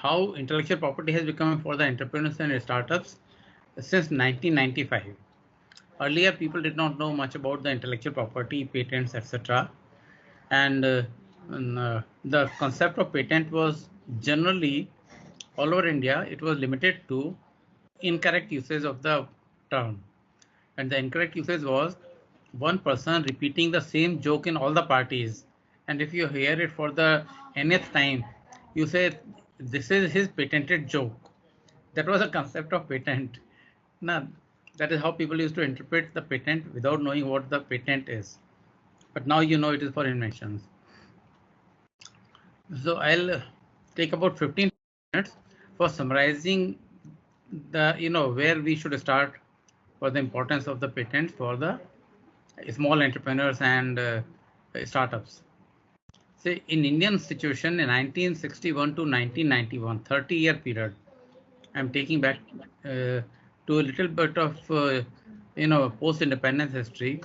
how intellectual property has become for the entrepreneurs and startups since 1995. Earlier, people did not know much about the intellectual property, patents, etc. And the concept of patent was generally all over India. It was limited to incorrect usage of the term, and the incorrect usage was one person repeating the same joke in all the parties, and if you hear it for the nth time, you say this is his patented joke. That was a concept of patent. Now, that is how people used to interpret the patent without knowing what the patent is. But now you know it is for inventions. So I'll take about 15 minutes for summarizing the, where we should start for the importance of the patent for the small entrepreneurs and startups. Say in Indian situation in 1961 to 1991, 30-year period. I'm taking back to a little bit of post-independence history.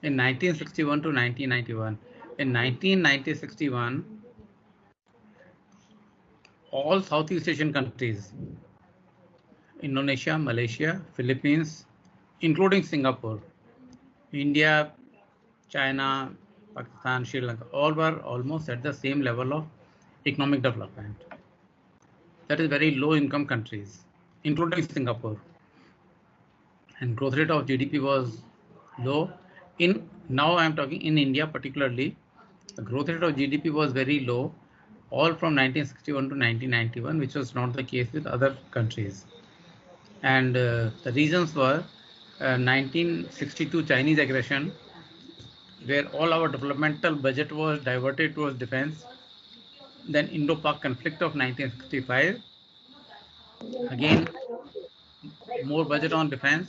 In 1961 to 1991. In 1960-61, all Southeast Asian countries, Indonesia, Malaysia, Philippines, including Singapore, India, China, Pakistan, Sri Lanka, all were almost at the same level of economic development. That is very low income countries, including Singapore. And growth rate of GDP was low. Now I am talking in India particularly, the growth rate of GDP was very low, all from 1961 to 1991, which was not the case with other countries. And the reasons were 1962 Chinese aggression, where all our developmental budget was diverted towards defense. Then Indo-Pak conflict of 1965, again more budget on defense,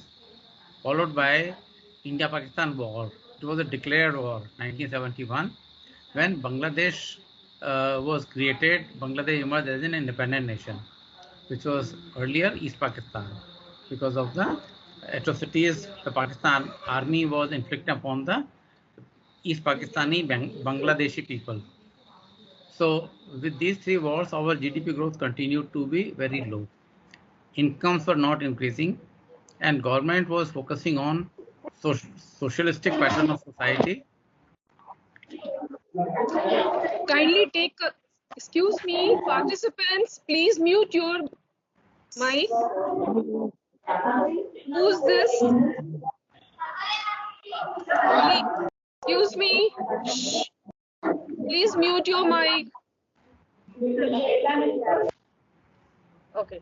followed by India-Pakistan war. It was a declared war, 1971, when Bangladesh was created. Bangladesh emerged as an independent nation, which was earlier East Pakistan, because of the atrocities the Pakistan army was inflicting upon the East Pakistani Bangladeshi people. So with these three wars, our GDP growth continued to be very low. Incomes were not increasing, and government was focusing on socialistic pattern of society. Kindly take excuse me, participants, please mute your mic. Who's this? Excuse me. Shh. Please mute your mic. Okay.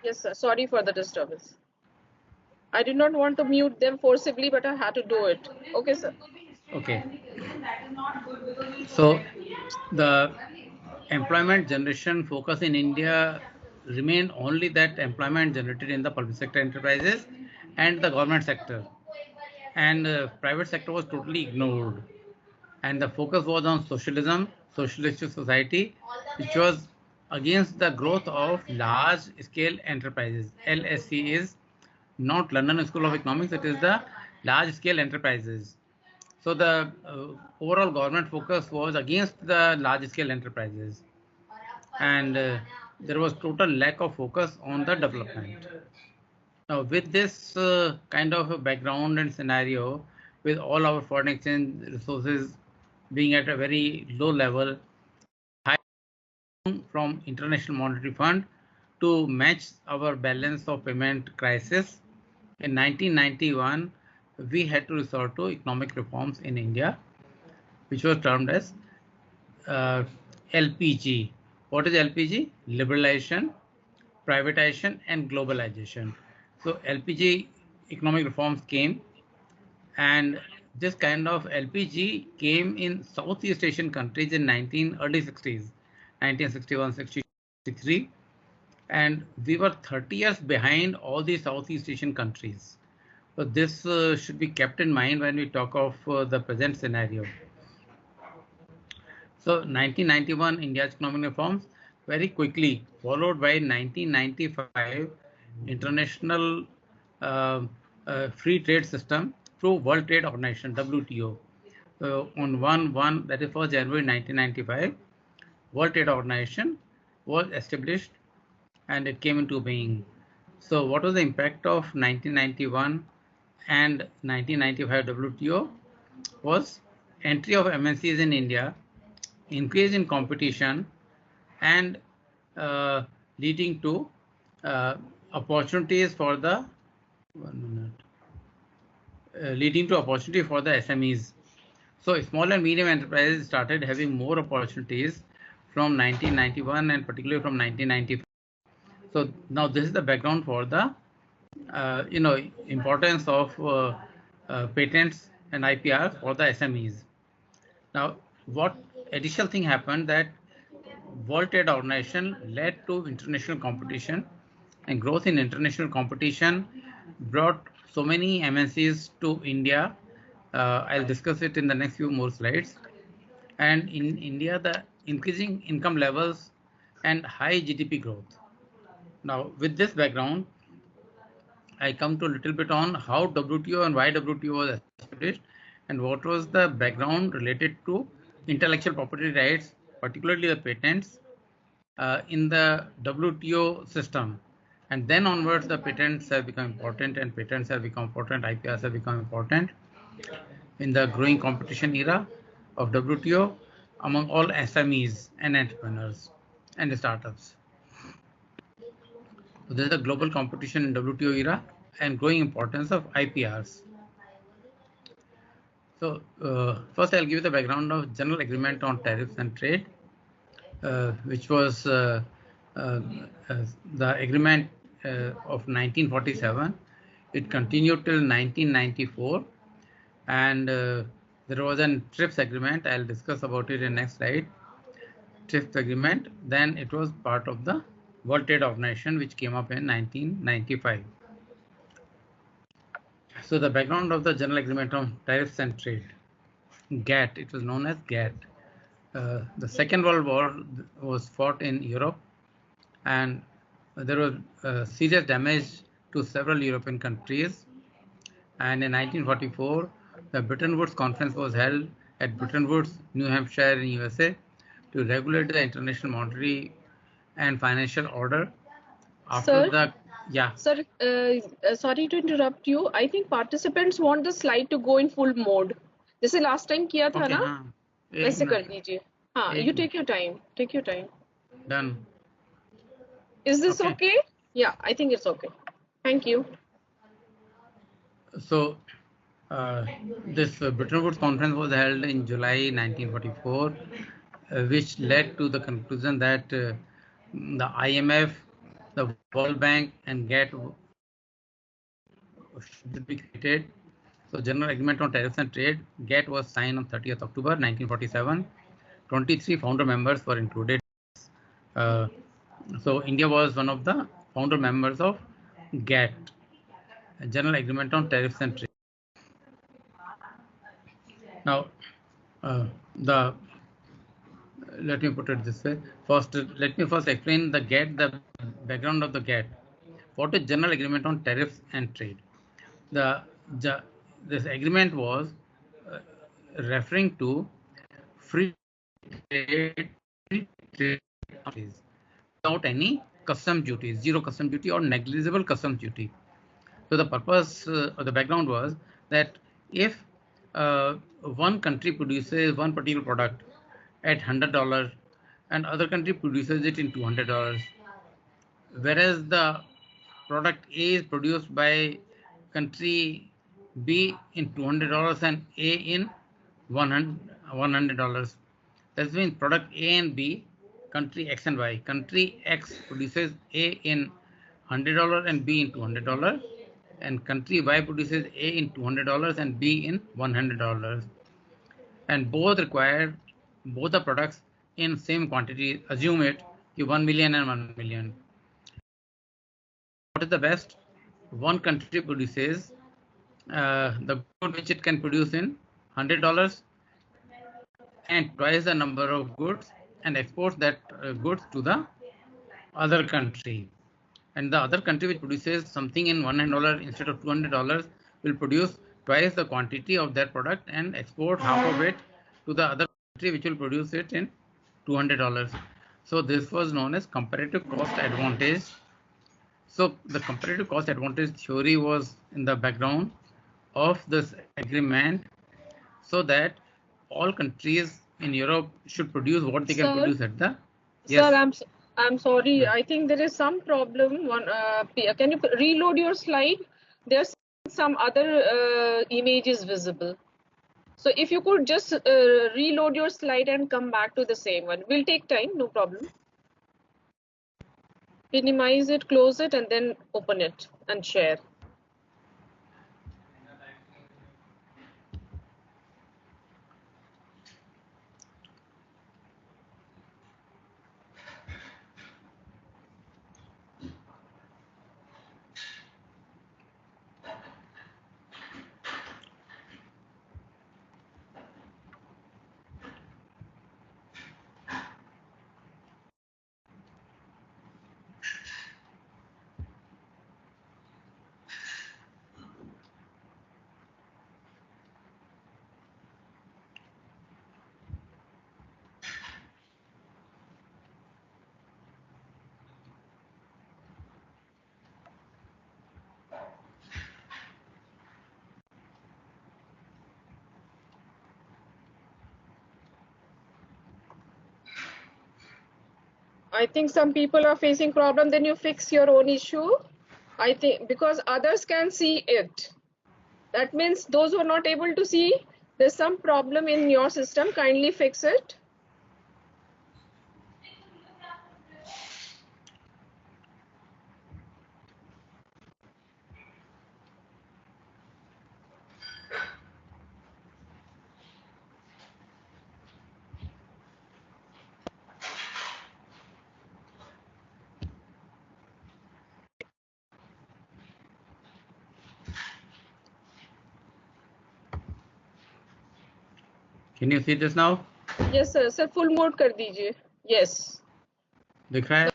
Yes, sir. Sorry for the disturbance. I did not want to mute them forcibly, but I had to do it. Okay, sir. Okay. So the employment generation focus in India remained only that employment generated in the public sector enterprises and the government sector, and private sector was totally ignored. And the focus was on socialism, socialistic society, which was against the growth of large scale enterprises. LSC is not London School of Economics, it is the large scale enterprises. So the overall government focus was against the large scale enterprises, and there was total lack of focus on the development. Now, with this kind of a background and scenario, with all our foreign exchange resources being at a very low level, high from International Monetary Fund to match our balance of payment crisis, in 1991, we had to resort to economic reforms in India, which was termed as LPG. What is LPG? Liberalization, privatization, and globalization. So LPG economic reforms came, and this kind of LPG came in Southeast Asian countries in early 60s, 1961, 63, and we were 30 years behind all the Southeast Asian countries. So this should be kept in mind when we talk of the present scenario. So 1991 India's economic reforms very quickly, followed by 1995 international free trade system through World Trade Organization WTO. On 1 that is for January 1995, World Trade Organization was established and it came into being. So what was the impact of 1991 and 1995 WTO? Was entry of MNCs in India, increase in competition, and leading to opportunities for the opportunity for the SMEs. So small and medium enterprises started having more opportunities from 1991 and particularly from 1995. So now this is the background for the importance of patents and IPR for the SMEs. Now, what additional thing happened that World Trade Organization led to international competition, and growth in international competition brought so many MNCs to India. I'll discuss it in the next few more slides. And in India, the increasing income levels and high GDP growth. Now, with this background, I come to a little bit on how WTO and why WTO was established and what was the background related to intellectual property rights, particularly the patents, in the WTO system. And then onwards, the patents have become important and patents have become important, IPRs have become important in the growing competition era of WTO among all SMEs and entrepreneurs and startups. So there is a global competition in WTO era and growing importance of IPRs. So first I'll give you the background of General Agreement on Tariffs and Trade, which was the agreement of 1947. It continued till 1994, and there was a TRIPS agreement. I'll discuss about it in next slide. TRIPS agreement. Then it was part of the World Trade Organization, which came up in 1995. So the background of the General Agreement on Tariffs and Trade, GATT. It was known as GATT. The Second World War was fought in Europe, and there was serious damage to several European countries. And in 1944, the Bretton Woods Conference was held at Bretton Woods, New Hampshire in USA to regulate the international monetary and financial order. After Sir? Sir, sorry to interrupt you. I think participants want the slide to go in full mode. जैसे last time किया था ना, वैसे कर दीजिए. हाँ, you take your time. Take your time. Done. Is this okay? Yeah, I think it's okay. Thank you. So this Bretton Woods Conference was held in July 1944, which led to the conclusion that the IMF, the World Bank, and GATT should be created. So General Agreement on Tariffs and Trade, GATT, was signed on 30th October 1947. 23 founder members were included. So India was one of the founder members of GATT, General Agreement on Tariffs and Trade. Now, let me put it this way. Let me first explain the GATT, the background of the GATT. What is General Agreement on Tariffs and Trade? This agreement was referring to free trade without any customs duty, zero customs duty or negligible customs duty. So the purpose or the background was that if one country produces one particular product at $100 and other country produces it in $200, whereas the product A is produced by country B in $200 and A in $100. That means product A and B, country X and Y. Country X produces A in $100 and B in $200, and country Y produces A in $200 and B in $100. And both require both the products in same quantity. Assume it, 1 million and 1 million. What is the best? One country produces the good which it can produce in $100 and twice the number of goods and exports that goods to the other country. And the other country which produces something in $100 instead of $200 will produce twice the quantity of that product and export half of it to the other country which will produce it in $200. So this was known as comparative cost advantage. So the comparative cost advantage theory was in the background of this agreement, so that all countries in Europe should produce what they can produce at the. Sir, Yes. I'm sorry. Yeah. I think there is some problem. Can you reload your slide? There's some other images visible. So if you could just reload your slide and come back to the same one. Will take time, no problem. Minimize it, close it, and then open it and share. I think some people are facing problem, then you fix your own issue. I think because others can see it. That means those who are not able to see, there's some problem in your system, kindly fix it. Can you see this now? Yes sir, sir full mode कर दीजिए. Yes. दिख रहा है?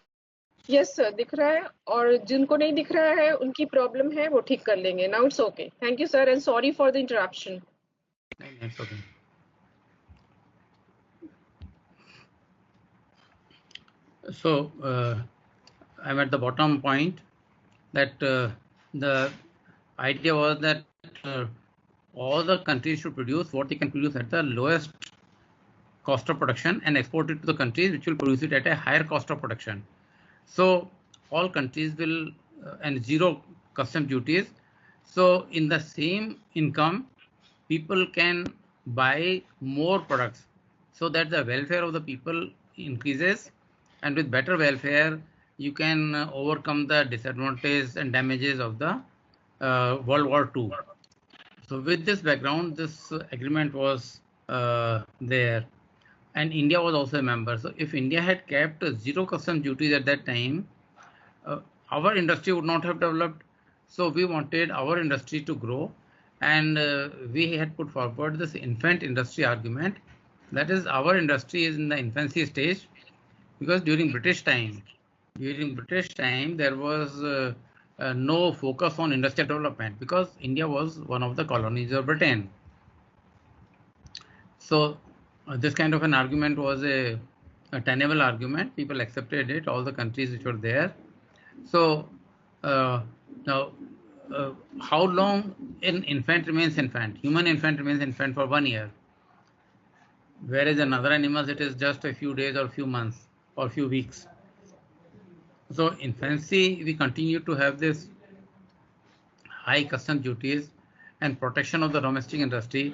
Yes sir, दिख रहा है. और जिनको नहीं दिख रहा है, उनकी problem है, वो ठीक कर लेंगे. Now it's okay. Thank you sir and sorry for the interruption. It's okay. So I'm at the bottom point that the idea was that all the countries should produce what they can produce at the lowest cost of production and export it to the countries which will produce it at a higher cost of production. So all countries will and zero custom duties. So in the same income, people can buy more products, so that the welfare of the people increases, and with better welfare you can overcome the disadvantages and damages of the World War II. So with this background, this agreement was there, and India was also a member. So if India had kept zero custom duties at that time, our industry would not have developed. So we wanted our industry to grow, and we had put forward this infant industry argument. That is, our industry is in the infancy stage, because during British time, there was no focus on industrial development, because India was one of the colonies of Britain. So this kind of an argument was a tenable argument. People accepted it, all the countries which were there. So now, how long an infant remains infant? Human infant remains infant for 1 year, whereas in other animals it is just a few days or few months or few weeks. So infancy, we continue to have this high custom duties and protection of the domestic industry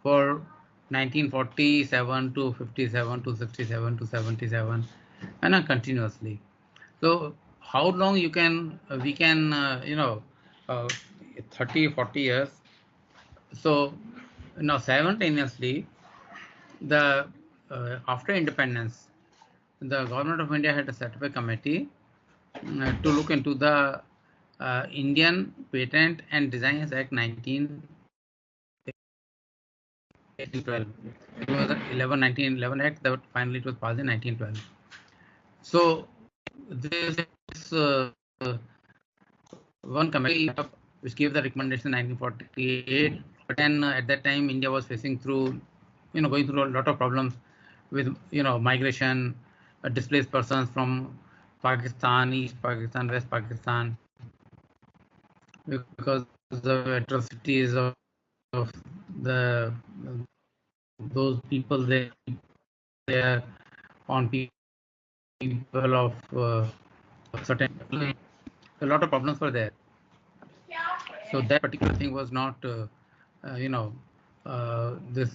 for 1947 to 57 to 67 to 77, and continuously. So how long we can 30-40 years. So now simultaneously, the after independence, the government of India had set up a committee to look into the Indian Patent and Designs Act 1912. It was the 1911 Act that finally it was passed in 1912. So this one committee which gave the recommendation in 1948, but then at that time India was facing through, going through a lot of problems with, migration, displaced persons from Pakistan, East Pakistan, West Pakistan, because of atrocities of the those people there on people of certain, a lot of problems were there. So that particular thing was not, this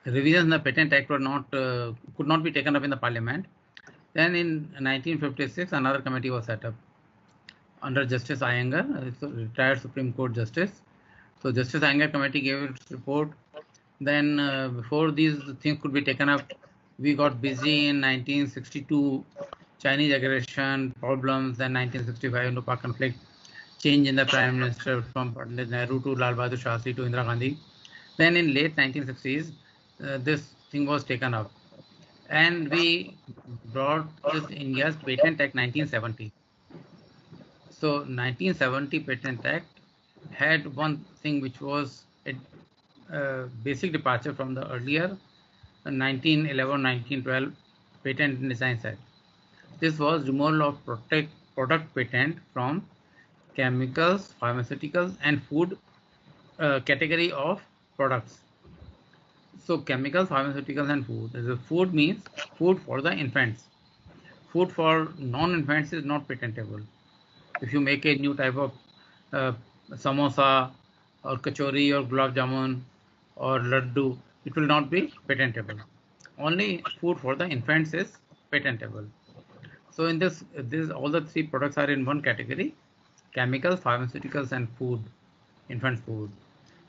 revisions in the Patent Act were not could not be taken up in the Parliament. Then in 1956, another committee was set up under Justice Iyengar, retired Supreme Court Justice. So Justice Iyengar committee gave its report. Then before these things could be taken up, we got busy in 1962, Chinese aggression problems, then 1965 Indo-Pak conflict, change in the Prime Minister from Pandit Nehru to Lal Bahadur Shastri to Indira Gandhi. Then in late 1960s, this thing was taken up. And we brought this India's Patent Act 1970. So 1970 Patent Act had one thing which was a basic departure from the earlier 1911-1912 Patent and Designs Act. This was removal of product patent from chemicals, pharmaceuticals, and food category of products. So chemicals, pharmaceuticals, and food. The food means food for the infants. Food for non-infants is not patentable. If you make a new type of samosa or kachori or gulab jamun or laddu, it will not be patentable. Only food for the infants is patentable. So in this all the three products are in one category: chemicals, pharmaceuticals, and food, infant food.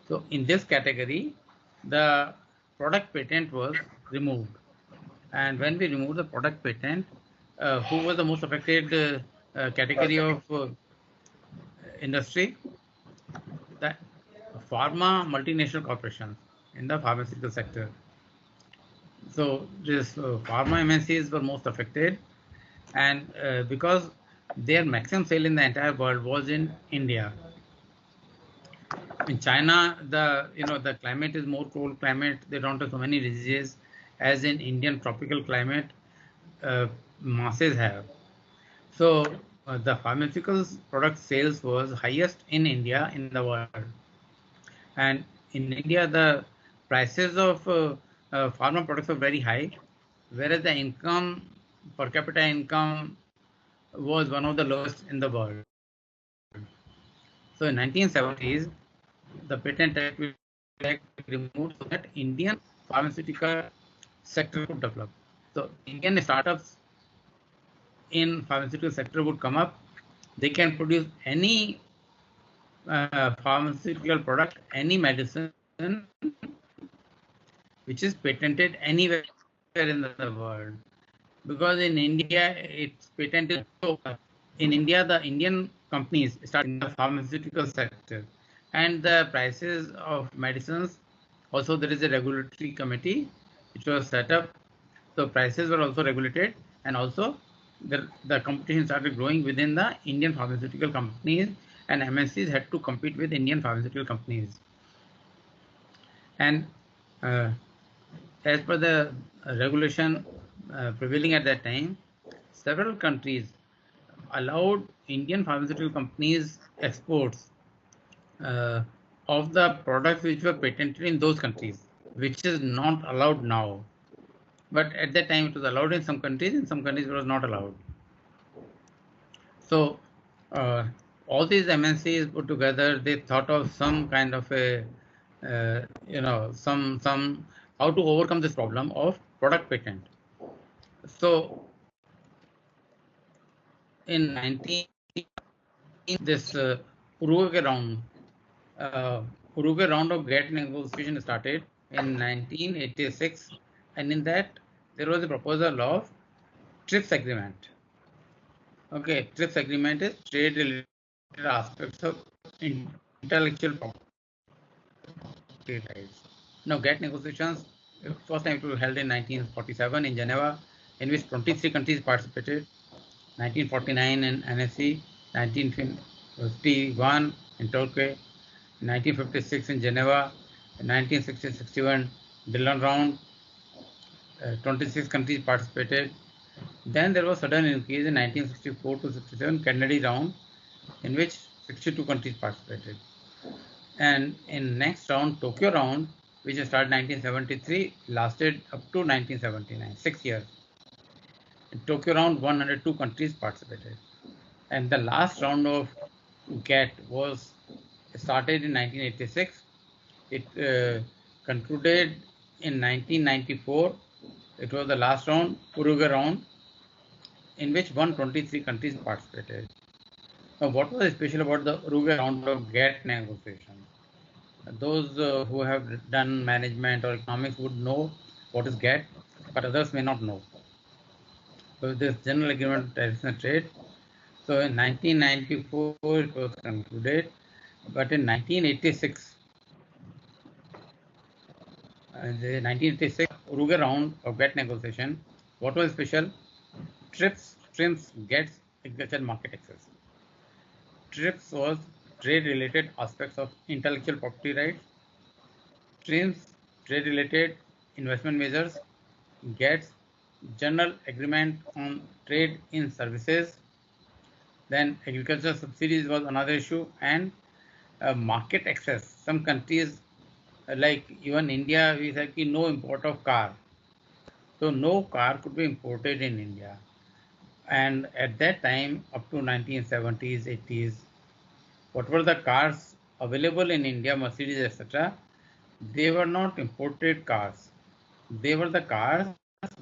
So in this category, the product patent was removed. And when we removed the product patent, who was the most affected category of industry? The pharma multinational corporations in the pharmaceutical sector. So this pharma MNCs were most affected, and because their maximum sale in the entire world was in India. In China, the climate is more cold climate. They don't have so many diseases as in Indian tropical climate masses have. So the pharmaceuticals product sales was highest in India in the world. And in India, the prices of pharma products are very high, whereas the income, per capita income, was one of the lowest in the world. So in 1970s, the Patent Act was removed so that Indian pharmaceutical sector could develop. So Indian startups in pharmaceutical sector would come up. They can produce any pharmaceutical product, any medicine which is patented anywhere in the world. Because in India, it's patented. So in India, the Indian companies start in the pharmaceutical sector, and the prices of medicines. Also, there is a regulatory committee which was set up. So prices were also regulated, and also the competition started growing within the Indian pharmaceutical companies, and MNCs had to compete with Indian pharmaceutical companies. And as per the regulation prevailing at that time, several countries allowed Indian pharmaceutical companies exports of the products which were patented in those countries, which is not allowed now. But at that time it was allowed in some countries, in some countries it was not allowed. So all these MNCs put together, they thought of some kind of a, some how to overcome this problem of product patent. So in 19 this Uruguay round of GATT negotiation started in 1986, and in that there was a proposal of TRIPS agreement. Okay, TRIPS agreement is trade related aspects of intellectual property rights. Now, GATT negotiations, first time it was held in 1947 in Geneva, in which 23 countries participated. 1949 in NSC, 1951 in Turkey, 1956 in Geneva, 1960-61 Dillon round, 26 countries participated, Then there was sudden increase in 1964 to 67 Kennedy round, in which 62 countries participated. And in next round, Tokyo round, which started 1973, lasted up to 1979, 6 years. In Tokyo round, 102 countries participated. And the last round of GATT was started in 1986. It concluded in 1994. It was the last round, Uruguay round, in which 123 countries participated. Now, what was special about the Uruguay round of GATT negotiation? Those who have done management or economics would know what is GATT, but others may not know. So this General Agreement on Tariffs and Trade. So in 1994 it was concluded, but in 1986, the 1986 Uruguay round of GATT negotiation, what was special? TRIPS, GATT's agriculture market access. TRIPS was trade-related aspects of intellectual property rights. TRIPS, trade-related investment measures. GATT's general agreement on trade in services. Then agricultural subsidies was another issue, and market access. Some countries like even India, we said no import of car. So no car could be imported in India. And at that time, up to 1970s, 80s, what were the cars available in India, Mercedes, etc., they were not imported cars. They were the cars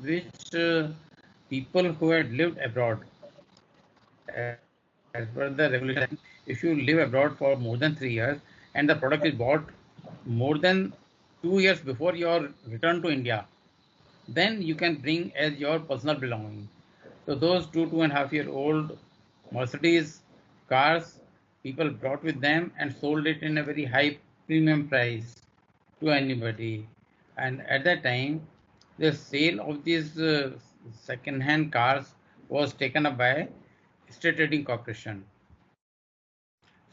which people who had lived abroad, as per the regulation, if you live abroad for more than 3 years and the product is bought more than 2 years before your return to India, then you can bring as your personal belonging. So those 2.5 year old Mercedes cars, people brought with them and sold it in a very high premium price to anybody. And at that time, the sale of these second-hand cars was taken up by State Trading Corporation.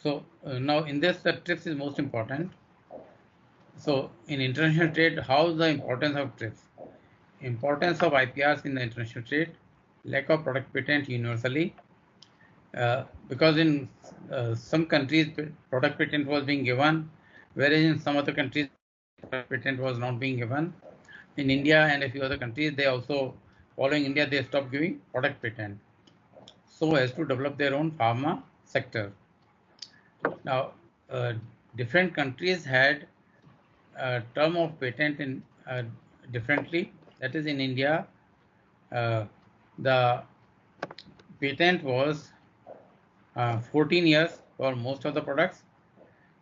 So now in this, the TRIPS is most important. So in international trade, how the importance of TRIPS? Importance of IPRs in the international trade, lack of product patent universally, because in some countries product patent was being given, whereas in some other countries product patent was not being given. In India and a few other countries, they also, following India, they stopped giving product patent so as to develop their own pharma sector. Now, different countries had a term of patent in differently. That is, in India, the patent was 14 years for most of the products,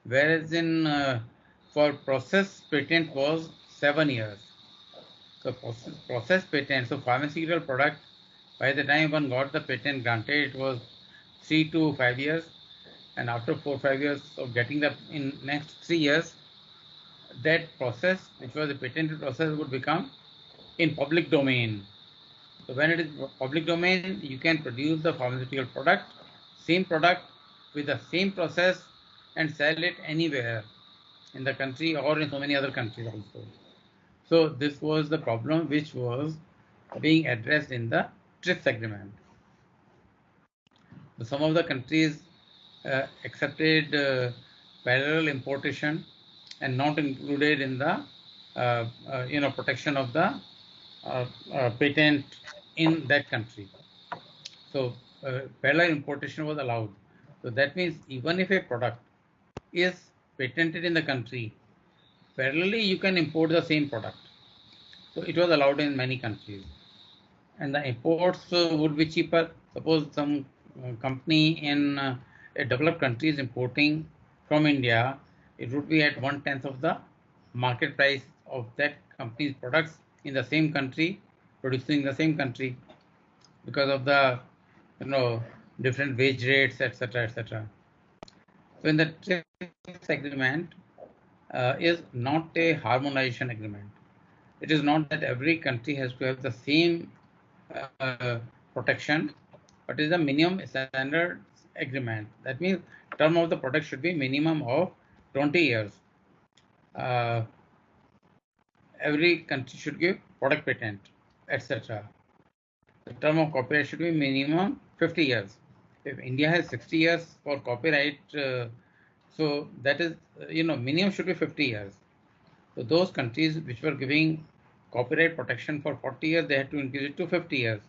whereas in for process patent was 7 years. So process patent, so pharmaceutical product, by the time one got the patent granted, it was 3 to 5 years, and after 4-5 years of getting the in next 3 years, that process, which was a patented process, would become in public domain. So when it is public domain, you can produce the pharmaceutical product, same product with the same process, and sell it anywhere in the country or in so many other countries also. So this was the problem which was being addressed in the TRIPS agreement. So some of the countries accepted parallel importation and not included in the protection of the patent in that country. So parallel importation was allowed. So that means even if a product is patented in the country, parallelly you can import the same product. So it was allowed in many countries. And the imports would be cheaper. Suppose some company in a developed country is importing from India, it would be at 1/10 of the market price of that company's products in the same country, producing the same country, because of the different wage rates, etc., etc. So in the TRIPS agreement is not a harmonization agreement. It is not that every country has to have the same protection, but is a minimum standard agreement. That means term of the product should be minimum of 20 years. Every country should give product patent, etc. term of copyright should be minimum 50 years. If India has 60 years for copyright, so that is, minimum should be 50 years. So those countries which were giving copyright protection for 40 years, they had to increase it to 50 years.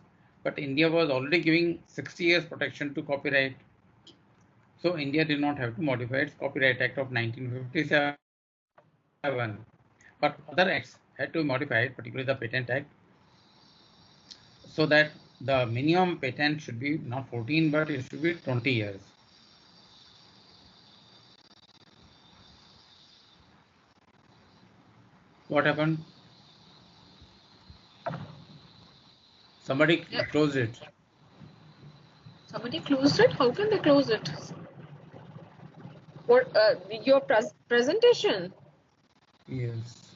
But India was already giving 60 years protection to copyright. So India did not have to modify its Copyright Act of 1957. But other acts had to be modified, particularly the Patent Act, so that the minimum patent should be not 14, but it should be 20 years. What happened? Somebody closed it. Somebody closed it? How can they close it? What, your presentation? Yes.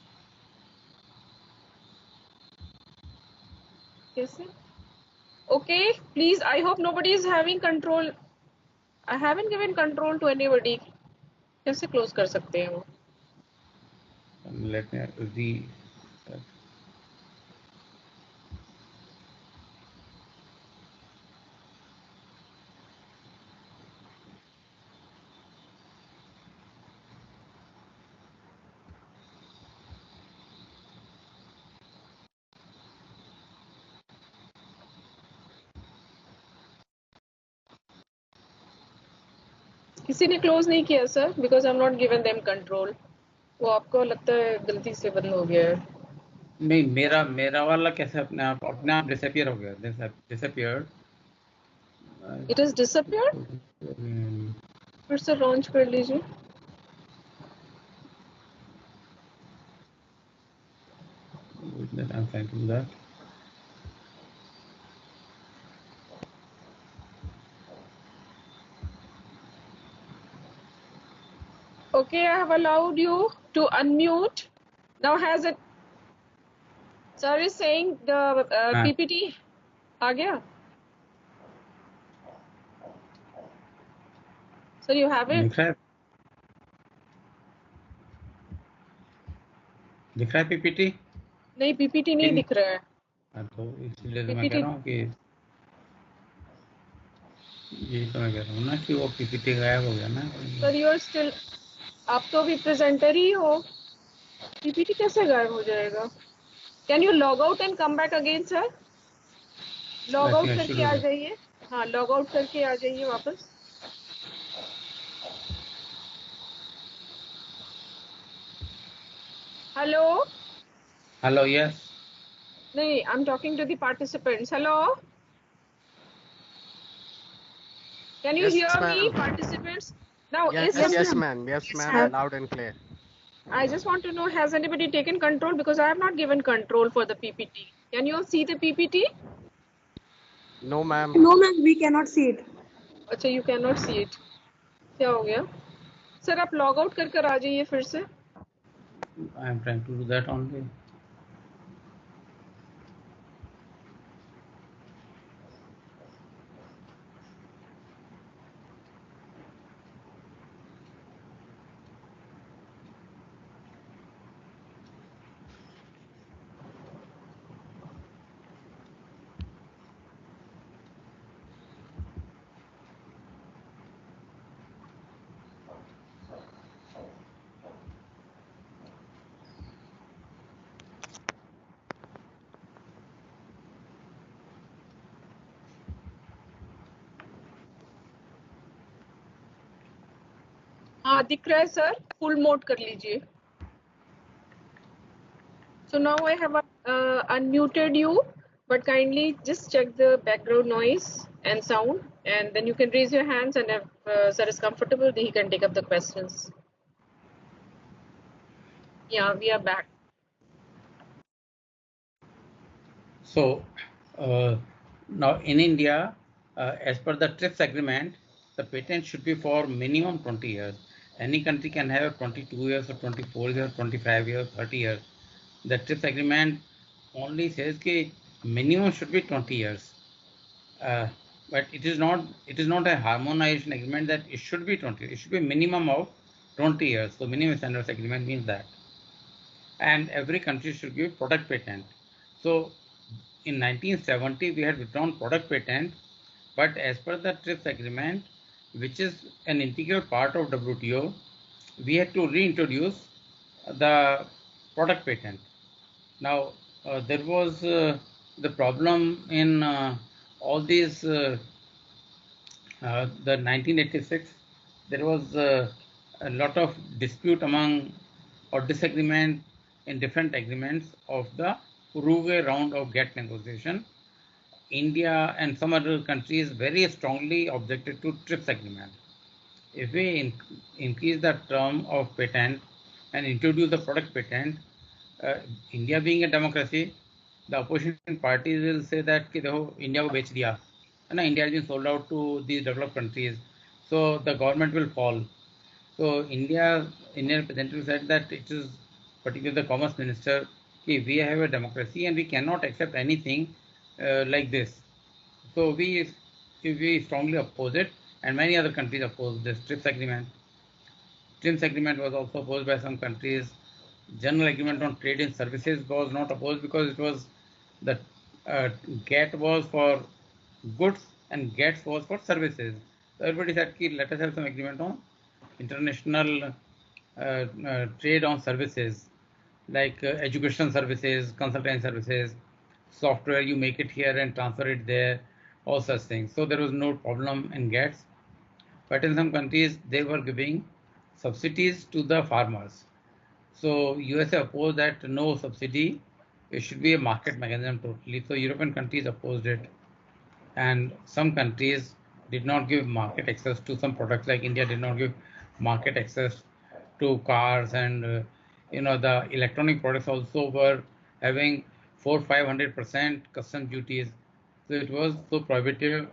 Yes, sir. Okay, please, I hope nobody is having control. I haven't given control to anybody. कैसे close कर सकते हैं वो? Let me re. किसी ने close नहीं किया sir because I'm not given them control. वो आपको लगता है गलती से बंद हो गया है. नहीं, मेरा वाला कैसे अपने आप डिसअपियर हो गया? डिसअपियर्ड. It has disappeared. फिर से launch कर लीजिए. I'm trying to do that. Okay, I have allowed you to unmute. Now has it? Sir is saying the PPT आ गया. Sir, you have it. दिख रहा है PPT? नहीं, PPT नहीं दिख रहा है. हाँ, तो इसलिए तो मैं कह रहा हूँ कि ये तो मैं कह रहा हूँ ना कि वो PPT गायब हो गया ना. Sir, you are still. आप तो अभी प्रेजेंटर ही हो. PPT कैसे गायब हो जाएगा? Can you log out and come back again, sir? Log out करके आ जाइए. हाँ, लॉग आउट करके आ जाइए वापस. हेलो. Hello, yes. नहीं, I'm talking to the participants. Hello. Can you hear me, participants? Now, yes, ma'am. Yes, ma'am. Loud and clear. I just want to know, has anybody taken control? Because I have not given control for the PPT. Can you see the PPT? No, ma'am. No, ma'am. We cannot see it. अच्छा, you cannot see it. क्या हो गया? Sir, आप log out कर आ जाइए फिर से. I am trying to do that only. हाँ, दिख रहा है सर. फुल मोड कर लीजिए. So now I have unmuted you, but kindly just check the background noise and sound, and then you can raise your hands, and if sir is comfortable, then he can take up the questions. Yeah, we are back. So now in India, as per the TRIPS agreement, the patent should be for minimum 20 years. Any country can have 22 years or 24 years, 25 years, 30 years. The TRIPS agreement only says that minimum should be 20 years. But it is not a harmonization agreement that it should be 20. It should be minimum of 20 years. So minimum standards agreement means that. And every country should give product patent. So in 1970 we had withdrawn product patent, but as per the TRIPS agreement, which is an integral part of WTO, we had to reintroduce the product patent. Now, there was the problem in all these, the 1986, there was a lot of dispute among or disagreement in different agreements of the Uruguay round of GATT negotiation. India and some other countries very strongly objected to TRIPS agreement. If we increase the term of patent and introduce the product patent, India being a democracy, the opposition parties will say that कि देखो India को बेच दिया है ना, India has been sold out to these developed countries, so the government will fall. So Indian representative said that it is particularly the Commerce Minister कि we have a democracy and we cannot accept anything like this. So we strongly oppose it, and many other countries oppose this TRIPS agreement. TRIPS agreement was also opposed by some countries. General agreement on trade in services was not opposed because it was the GATT was for goods and GATT was for services. So everybody said, let us have some agreement on international trade on services like education services, consulting services, software, you make it here and transfer it there, all such things. So there was no problem in GATS. But in some countries, they were giving subsidies to the farmers. So USA opposed that no subsidy, it should be a market mechanism totally. So European countries opposed it. And some countries did not give market access to some products, like India did not give market access to cars, and the electronic products also were having 400-500% custom duties. So it was so prohibitive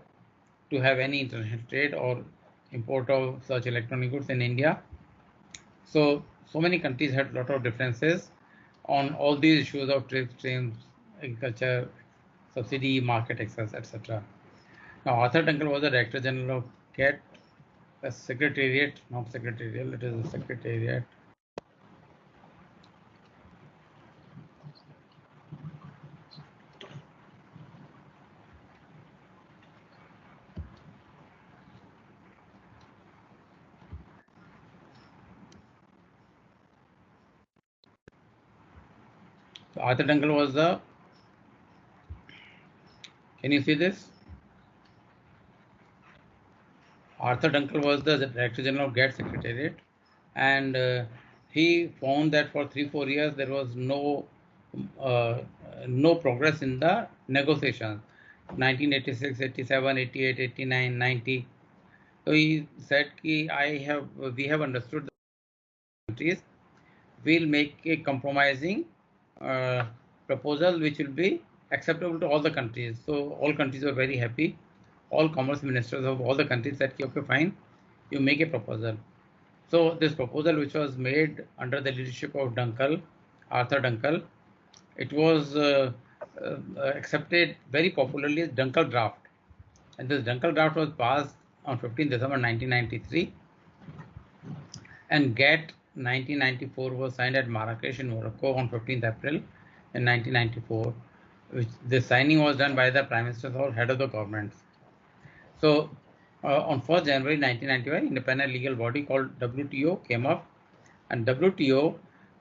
to have any international trade or import of such electronic goods in India. So many countries had a lot of differences on all these issues of trade streams, agriculture, subsidy, market access, etc. Now, Arthur Duncan was the Director General of GATT, a secretariat, not secretarial, it is a secretariat. So Arthur Duncan was the, can you see this? Arthur Duncan was the Director General of GATT Secretariat, and he found that for 3-4 years there was no progress in the negotiations. 1986, 87, 88, 89, 90. So he said, we have understood the countries, we'll make a compromising proposal which will be acceptable to all the countries. So all countries were very happy. All commerce ministers of all the countries said, okay, fine, you make a proposal. So this proposal, which was made under the leadership of Arthur Duncan, it was accepted very popularly as Duncan draft. And this Duncan draft was passed on 15 December 1993. And GATT 1994 was signed at Marrakesh in Morocco on 15th April in 1994. The signing was done by the Prime Ministers or head of the governments. So on 1st January 1991, independent legal body called WTO came up, and WTO,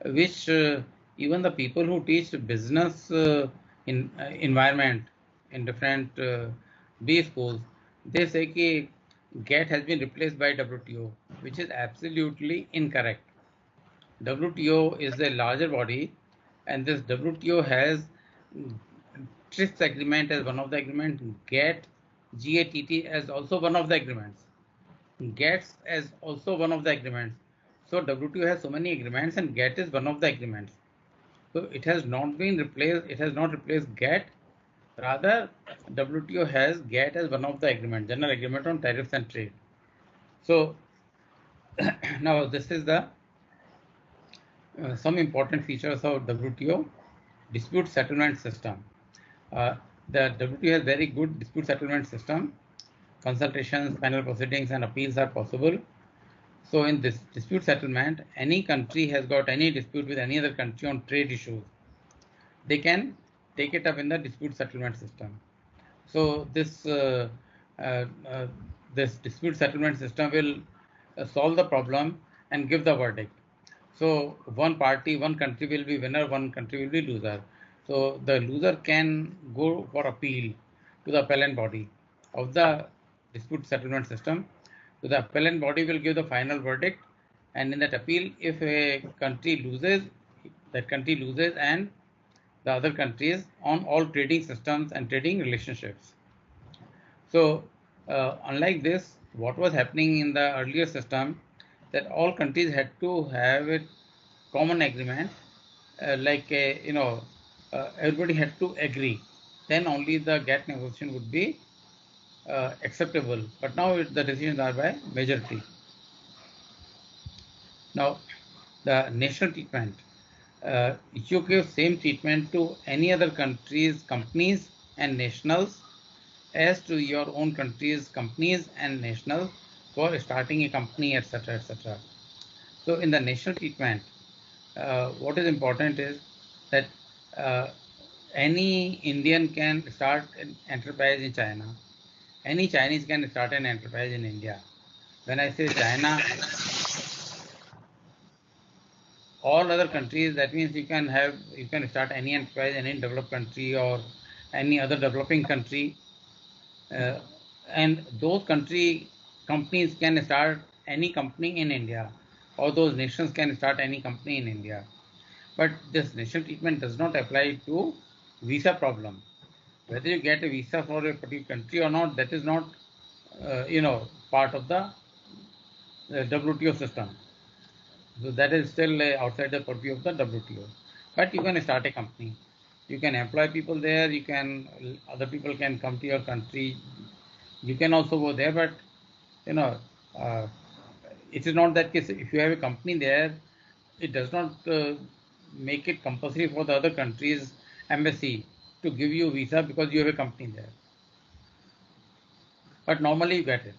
which even the people who teach business in environment in different B schools, they say that GATT has been replaced by WTO, which is absolutely incorrect. WTO is a larger body, and this WTO has TRIPS agreement as one of the agreements, GATT as also one of the agreements, GATT as also one of the agreements. So WTO has so many agreements, and GATT is one of the agreements. So it has not been replaced. It has not replaced GATT. Rather, WTO has GATT as one of the agreements, General Agreement on Tariffs and Trade. So now this is the some important features of WTO dispute settlement system. The WTO has very good dispute settlement system. Consultations, panel proceedings, and appeals are possible. So in this dispute settlement, any country has got any dispute with any other country on trade issues, they can take it up in the dispute settlement system. So this dispute settlement system will solve the problem and give the verdict. So one party, one country will be winner, one country will be loser. So the loser can go for appeal to the appellant body of the dispute settlement system. So the appellant body will give the final verdict, and in that appeal, if a country loses, that country loses, and the other countries on all trading systems and trading relationships. So unlike this, what was happening in the earlier system, that all countries had to have a common agreement, everybody had to agree. Then only the GATT negotiation would be acceptable. But now the decisions are by majority. Now, the national treatment. You give same treatment to any other country's companies and nationals as to your own country's companies and nationals for starting a company, etc., etc. So in the national treatment, what is important is that uh, any Indian can start an enterprise in China. Any Chinese can start an enterprise in India. When I say China, all other countries, that means you can start any enterprise in any developed country or any other developing country, uh, and those country companies can start any company in India, or those nations can start any company in India. But this national treatment does not apply to visa problem. Whether you get a visa for a particular country or not, that is not part of the WTO system. So that is still outside the purview of the WTO. But you can start a company. You can employ people there. Other people can come to your country. You can also go there, but you know, uh, it is not that case. If you have a company there, it does not make it compulsory for the other country's embassy to give you visa because you have a company there. But normally you get it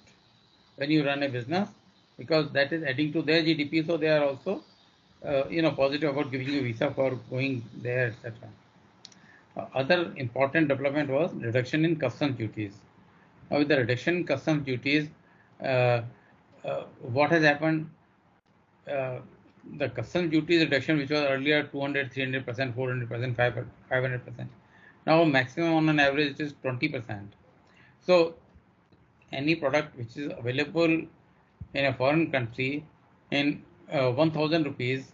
when you run a business because that is adding to their GDP. So they are also, positive about giving you visa for going there, etc. Other important development was reduction in customs duties. Now, with the reduction in customs duties, uh, what has happened? Uh, the customs duties reduction, which was earlier 200, 300%, 400%, 500%. Now, maximum on an average it is 20%. So, any product which is available in a foreign country in 1000 rupees,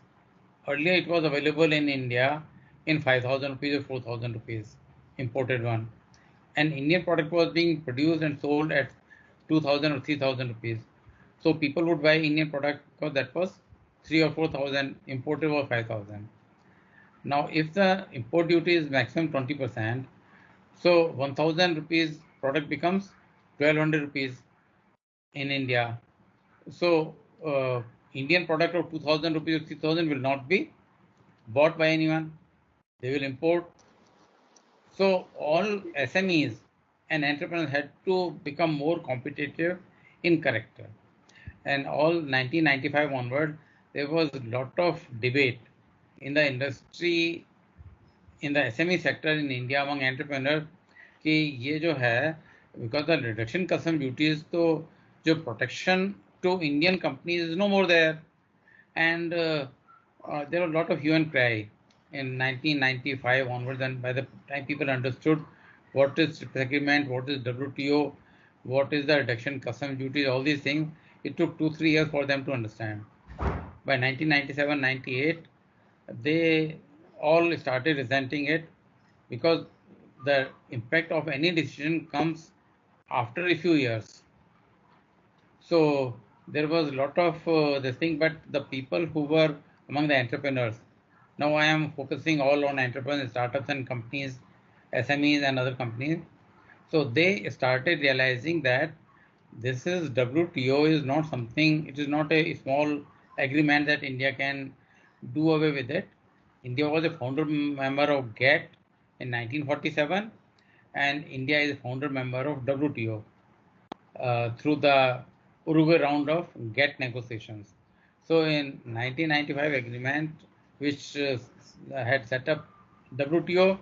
earlier it was available in India in 5000 rupees or 4000 rupees, imported one. An Indian product was being produced and sold at 2000 or 3000 rupees. So people would buy Indian product because that was 3 or 4000, imported was 5000. Now, if the import duty is maximum 20%, so 1000 rupees product becomes 1200 rupees in India. So Indian product of 2000 rupees or 3000 will not be bought by anyone. They will import. So all SMEs and entrepreneurs had to become more competitive in character. And all 1995 onward, there was a lot of debate in the industry, in the SME sector in India among entrepreneurs कि ये जो है because the reduction custom duties तो जो protection to Indian companies is no more there, and there were a lot of hue and cry in 1995 onwards, and by the time people understood what is TRIPS agreement, what is WTO, what is the reduction custom duties, all these things, it took 2-3 years for them to understand. By 1997-98, they all started resenting it because the impact of any decision comes after a few years. So there was a lot of this thing, but the people who were among the entrepreneurs, now I am focusing all on entrepreneurs, startups and companies, SMEs and other companies. So they started realizing that this is WTO is not something, it is not a small agreement that India can do away with it. India was a founder member of GATT in 1947, and India is a founder member of WTO through the Uruguay round of GATT negotiations. So in 1995 agreement, which had set up WTO,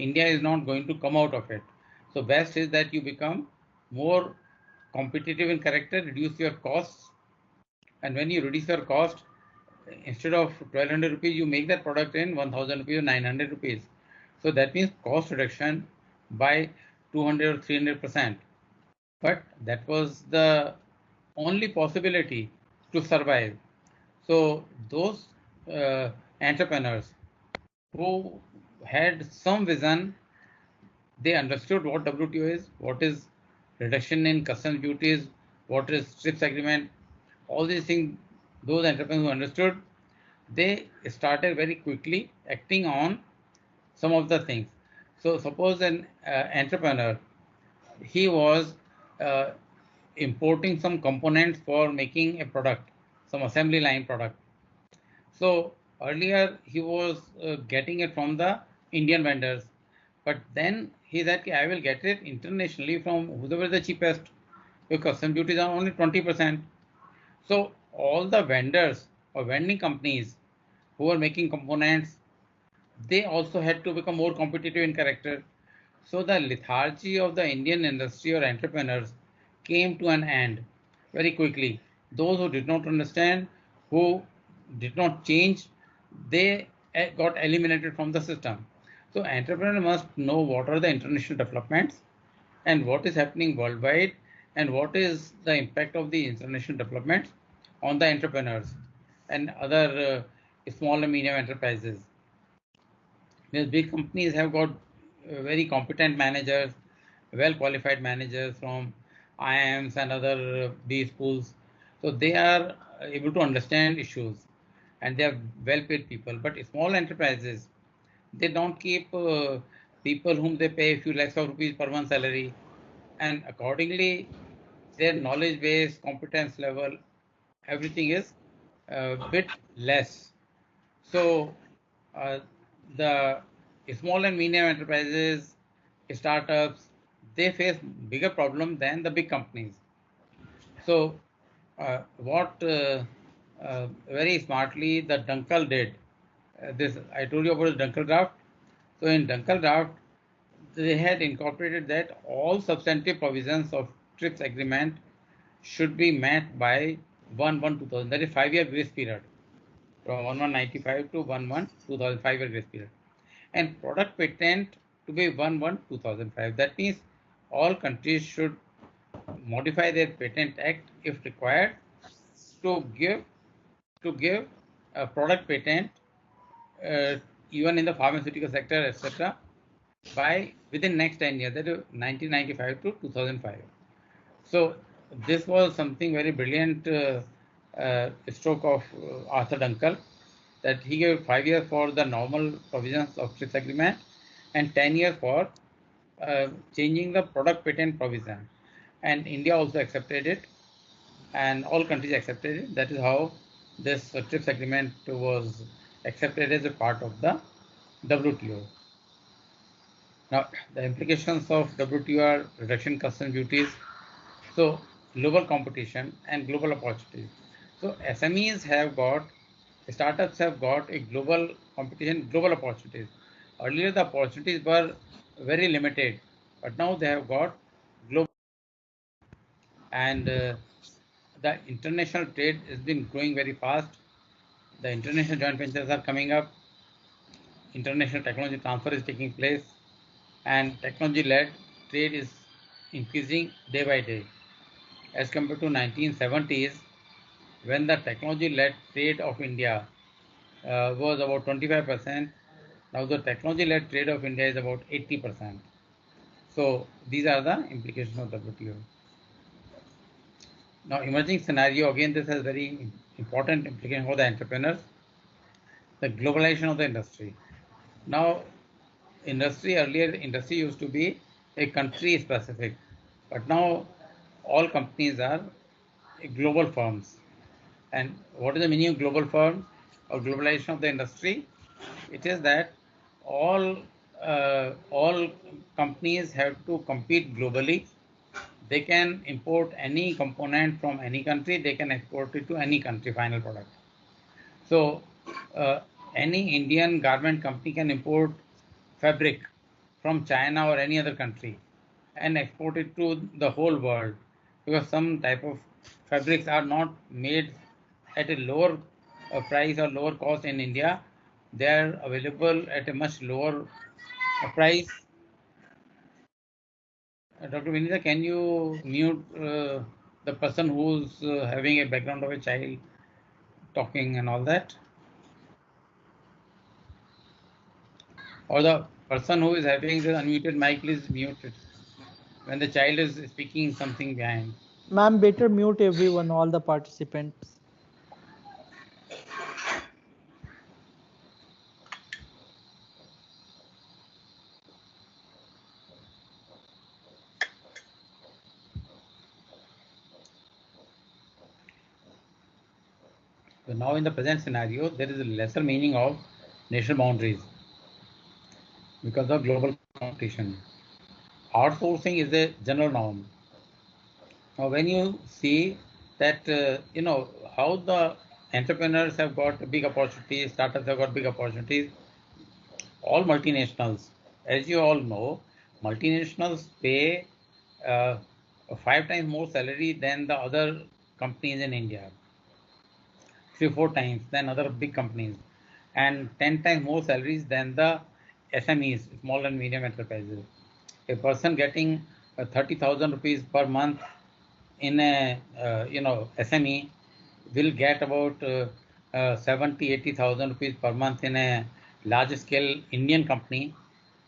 India is not going to come out of it. So best is that you become more competitive in character, reduce your costs, and when you reduce your cost, instead of 1200 rupees, you make that product in 1000 rupees or 900 rupees. So that means cost reduction by 200 or 300%. But that was the only possibility to survive. So those entrepreneurs who had some vision, they understood what WTO is, what is reduction in customs duties, what is TRIPS agreement, all these things. Those entrepreneurs who understood, they started very quickly acting on some of the things. So suppose an entrepreneur, he was uh, importing some components for making a product, some assembly line product. So earlier he was getting it from the Indian vendors, but then he said, I will get it internationally from whoever is the cheapest. Your custom duties are only 20%. So all the vendors or vending companies who are making components, they also had to become more competitive in character. So the lethargy of the Indian industry or entrepreneurs came to an end very quickly. Those who did not understand, who did not change, they got eliminated from the system. So entrepreneurs must know what are the international developments and what is happening worldwide and what is the impact of the international developments on the entrepreneurs and other small and medium enterprises. These big companies have got very competent managers, well qualified managers from IIMs and other B schools. So they are able to understand issues and they are well paid people. But small enterprises, they don't keep people whom they pay a few lakhs of rupees per month salary, and accordingly their knowledge base, competence level, everything is a bit less. So uh, the small and medium enterprises, startups, they face bigger problem than the big companies. So what very smartly the Dunkel did, this I told you about the Dunkel draft. So in Dunkel draft, they had incorporated that all substantive provisions of TRIPS agreement should be met by 1/1/2000. That is 5-year grace period from 1195 to 11/2005 year grace period, and product patent to be 11/2005. That means all countries should modify their patent act if required to give a product patent uh, even in the pharmaceutical sector, etc. by within next 10 years, that is 1995 to 2005. So this was something very brilliant stroke of Arthur Dunkel, that he gave 5 years for the normal provisions of TRIPS agreement and 10 years for changing the product patent provision. And India also accepted it, and all countries accepted it. That is how this TRIPS agreement was accepted as a part of the WTO. Now, the implications of WTO are reduction customs duties, so global competition and global opportunities. So SMEs have got, startups have got a global competition, global opportunities. Earlier the opportunities were very limited, but now they have got global, and the international trade has been growing very fast. The international joint ventures are coming up. International technology transfer is taking place, and technology-led trade is increasing day by day. As compared to 1970s, when the technology-led trade of India was about 25%, now the technology-led trade of India is about 80%. So these are the implications of WTO. Now, emerging scenario, again, this has very important implication for the entrepreneurs. The globalization of the industry. Now, earlier industry used to be a country specific, but now all companies are global firms. And what is the meaning of global firm or globalization of the industry? It is that all companies have to compete globally. They can import any component from any country. They can export it to any country, final product. So any Indian garment company can import fabric from China or any other country and export it to the whole world, because some type of fabrics are not made at a lower price or lower cost in India. They are available at a much lower price. Dr. Vinita, can you mute the person who's having a background of a child talking and all that? Or the person who is having the unmuted mic, please mute it when the child is speaking something behind. Ma'am, better mute everyone, all the participants. So now in the present scenario, there is a lesser meaning of national boundaries because of global competition. Outsourcing is a general norm. Now, when you see that, how the entrepreneurs have got big opportunities, startups have got big opportunities, all multinationals, as you all know, multinationals pay uh, 5 times more salary than the other companies in India, 3 4 times than other big companies, and 10 times more salaries than the SMEs, small and medium enterprises. A person getting 30,000 rupees per month in a SME will get about 70 80,000 rupees per month in a large scale Indian company,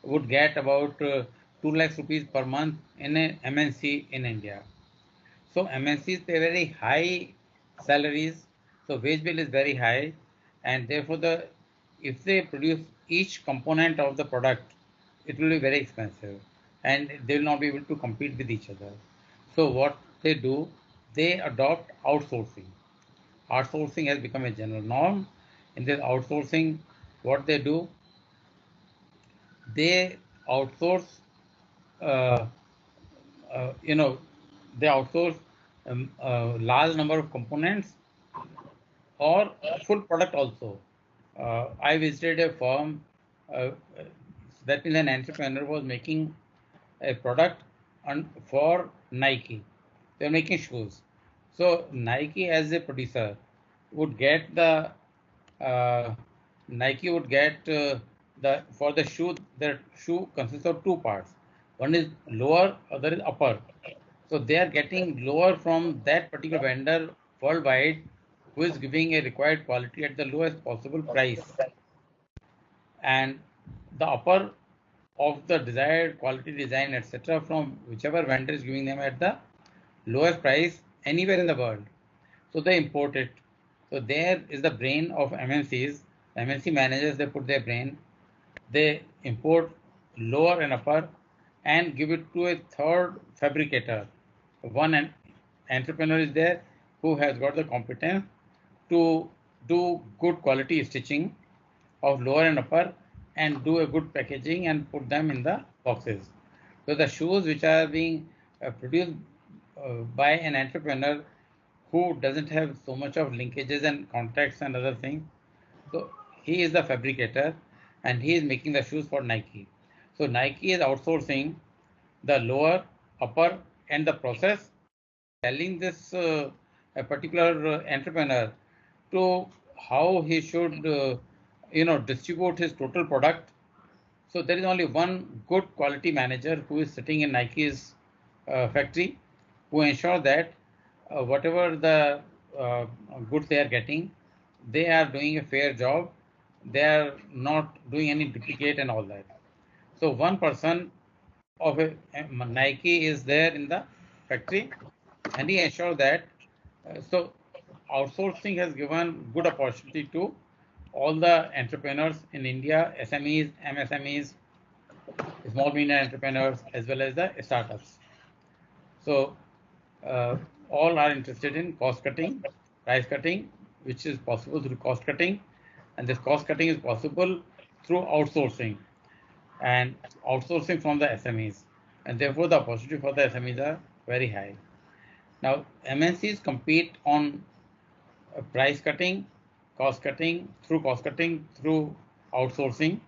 would get about 2 lakhs rupees per month in a MNC in India. So MNCs pay very high salaries, so wage bill is very high, and therefore if they produce each component of the product, it will be very expensive, and they will not be able to compete with each other. So what they do, they adopt outsourcing. Outsourcing has become a general norm. In this outsourcing, what they do, they outsource uh, you know, they outsource a large number of components or full product also. I visited a firm, uh, that means an entrepreneur was making a product for Nike. They are making shoes. So Nike as a producer would get uh, Nike would get the for the shoe. The shoe consists of two parts. One is lower, other is upper. So they are getting lower from that particular vendor worldwide, who is giving a required quality at the lowest possible price, and the upper of the desired quality, design, etc., from whichever vendor is giving them at the lowest price anywhere in the world. So they import it. So there is the brain of MNCs. MNC managers, they put their brain, they import lower and upper and give it to a third fabricator. One entrepreneur is there who has got the competence to do good quality stitching of lower and upper and do a good packaging and put them in the boxes. So the shoes which are being produced by an entrepreneur who doesn't have so much of linkages and contacts and other things, so he is the fabricator and he is making the shoes for Nike. So Nike is outsourcing the lower, upper, and the process, telling this a particular entrepreneur to how he should distribute his total product. So there is only one good quality manager who is sitting in Nike's factory, who ensure that whatever the uh, goods they are getting, they are doing a fair job. They are not doing any duplicate and all that. So one person of a Nike is there in the factory, and he ensures that. So outsourcing has given good opportunity to all the entrepreneurs in India, SMEs, MSMEs, small medium entrepreneurs, as well as the startups. So all are interested in cost cutting, price cutting, which is possible through cost cutting, and this cost cutting is possible through outsourcing and outsourcing from the SMEs, and therefore the opportunity for the SMEs are very high. Now MNCs compete on price cutting, cost cutting, through outsourcing.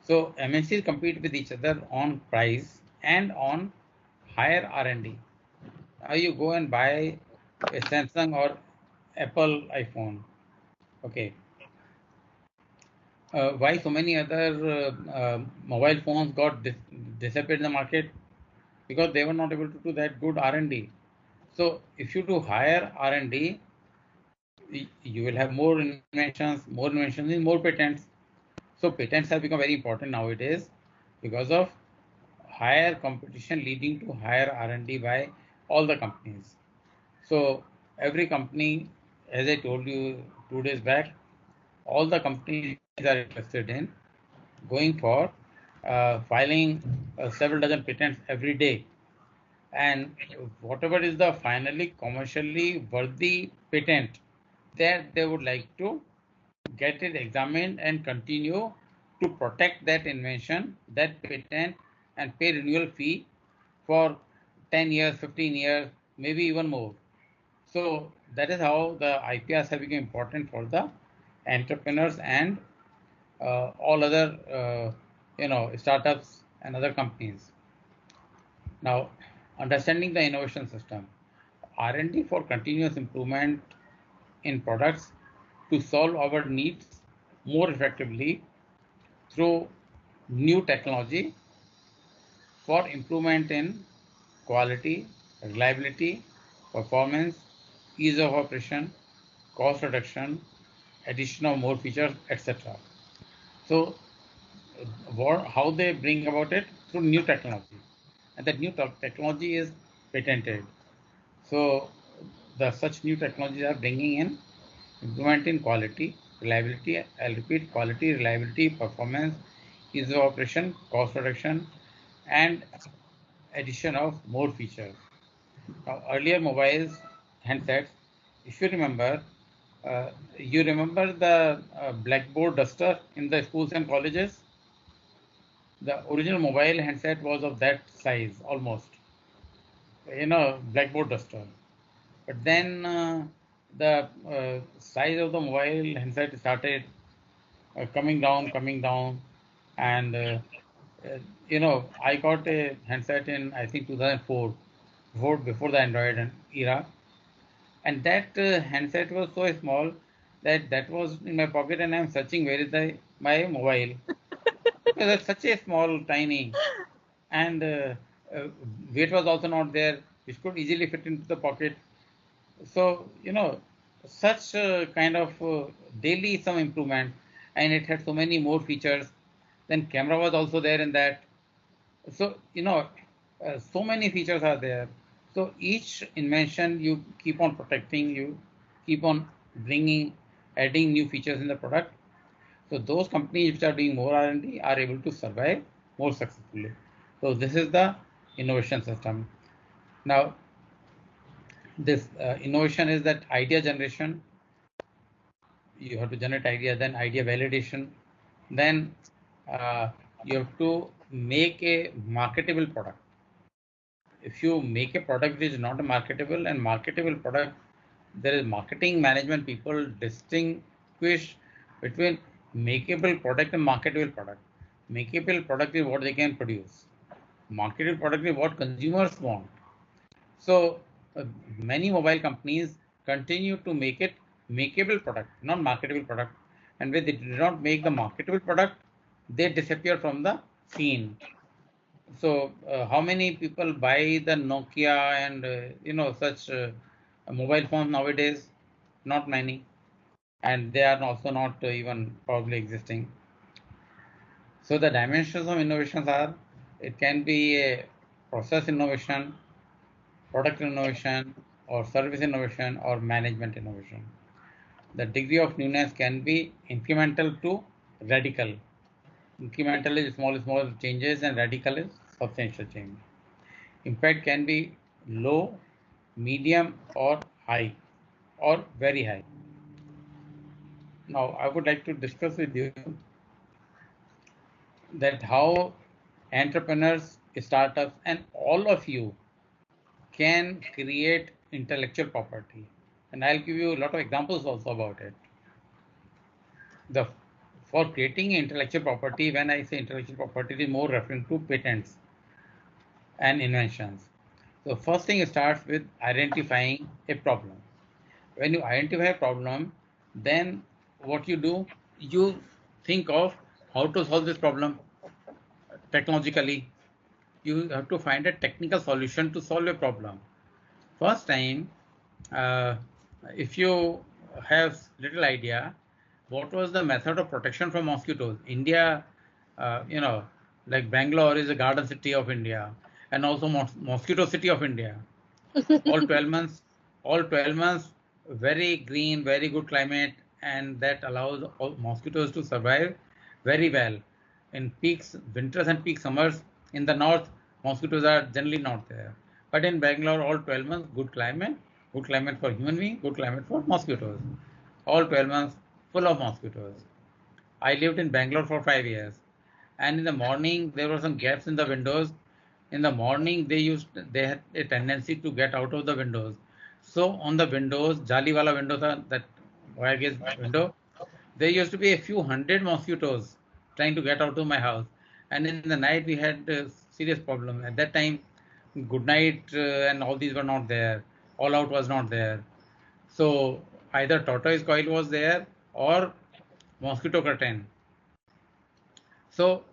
So MNCs compete with each other on price and on higher R&D. Now you go and buy a Samsung or Apple iPhone. Okay. Why so many other mobile phones got disappeared in the market? Because they were not able to do that good R&D. So if you do higher R&D, you will have more inventions means more patents. So patents have become very important nowadays because of higher competition leading to higher R&D by all the companies. So every company, as I told you 2 days back, all the companies are interested in going for filing several dozen patents every day. And whatever is the finally commercially worthy patent, that they would like to get it examined and continue to protect that invention, that patent, and pay renewal fee for 10 years, 15 years, maybe even more. So that is how the IPRs have become important for the entrepreneurs and all other startups and other companies. Now, understanding the innovation system, R&D for continuous improvement in products to solve our needs more effectively through new technology for improvement in quality, reliability, performance, ease of operation, cost reduction, addition of more features, etc. So, how they bring about it? Through new technology, and that new technology is patented. So, the such new technologies are bringing in improvement in quality, reliability. I'll repeat: quality, reliability, performance, ease of operation, cost reduction, and addition of more features. Now, earlier mobiles, handsets, if you remember the blackboard duster in the schools and colleges? The original mobile handset was of that size almost, blackboard duster. But then the size of the mobile handset started coming down, and I got a handset in I think 2004, before the Android era, and that handset was so small that was in my pocket, and I'm searching where is my mobile. Because it's such a small, tiny, and uh, weight was also not there, which could easily fit into the pocket. So, such kind of daily some improvement, and it had so many more features. Then camera was also there in that. So, so many features are there. So each invention you keep on protecting, you keep on adding new features in the product. So those companies which are doing more R&D are able to survive more successfully. So this is the innovation system. Now, this innovation is that idea generation. You have to generate idea, then idea validation, then you have to make a marketable product. If you make a product which is not a marketable product, there is marketing management people distinguish between makeable product and marketable product. Makeable product is what they can produce. Marketable product is what consumers want. So many mobile companies continue to make it makeable product, not marketable product. And when they do not make the marketable product, they disappear from the scene. So how many people buy the Nokia and such mobile phones nowadays? Not many, and they are also not even probably existing. So the dimensions of innovations are: it can be a process innovation, product innovation, or service innovation, or management innovation. The degree of newness can be incremental to radical. Incremental is small changes, and radical is substantial change. Impact can be low, medium, or high, or very high. Now, I would like to discuss with you that how entrepreneurs, startups, and all of you can create intellectual property. And I'll give you a lot of examples also about it. The for creating intellectual property, when I say intellectual property, it is more referring to patents and inventions. So first thing starts with identifying a problem. When you identify a problem, then what you do, you think of how to solve this problem technologically. You have to find a technical solution to solve a problem. First time, uh, if you have little idea, what was the method of protection from mosquitoes? India, like Bangalore is a garden city of India, and also mosquito city of India. All 12 months, all 12 months, very green, very good climate, and that allows all mosquitoes to survive very well. In peaks, winters and peak summers in the north, mosquitoes are generally not there. But in Bangalore, all 12 months, good climate for human being, good climate for mosquitoes. All 12 months, full of mosquitoes. I lived in Bangalore for 5 years, and in the morning there were some gaps in the windows. In the morning they had a tendency to get out of the windows. So on the windows, jali wala window tha, that wire gauge window, there used to be a few hundred mosquitoes trying to get out of my house. And in the night we had a serious problem. At that time, good night and all these were not there. All out was not there. So either tortoise coil was there or mosquito curtain. So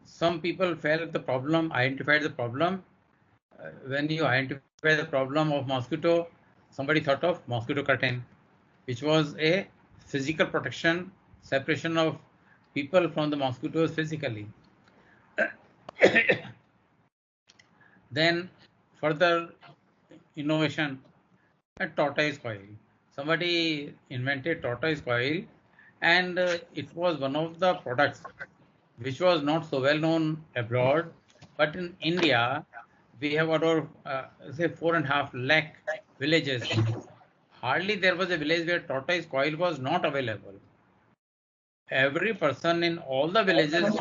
some people felt the problem, identified the problem. When you identify the problem of mosquito, somebody thought of mosquito curtain, which was a physical protection, separation of people from the mosquitoes physically. Then further innovation, a tortoise coil. Somebody invented tortoise coil, and it was one of the products which was not so well known abroad, but in India we have about say 4.5 lakh villages. Hardly there was a village where tortoise coil was not available. Every person in all the villages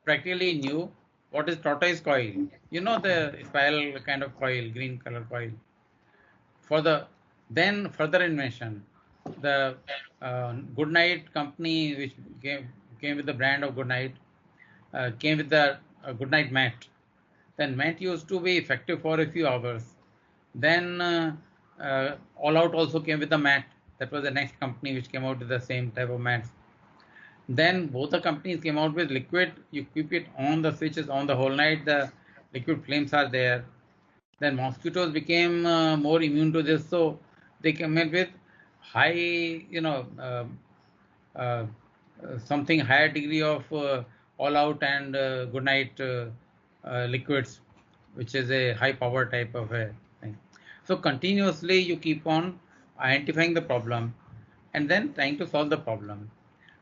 practically knew what is tortoise coil. You know, the spiral kind of coil, green color coil. For the then further invention, the Good Night company, which came with the brand of Good Night, came with the Good Night mat. Then mat used to be effective for a few hours. Then All Out also came with the mat. That was the next company which came out with the same type of mats. Then both the companies came out with liquid. You keep it on the switches on the whole night. The liquid flames are there. Then mosquitoes became more immune to this, so they came in with high, uh, something higher degree of all out and good night liquids, which is a high power type of a thing. So continuously you keep on identifying the problem and then trying to solve the problem.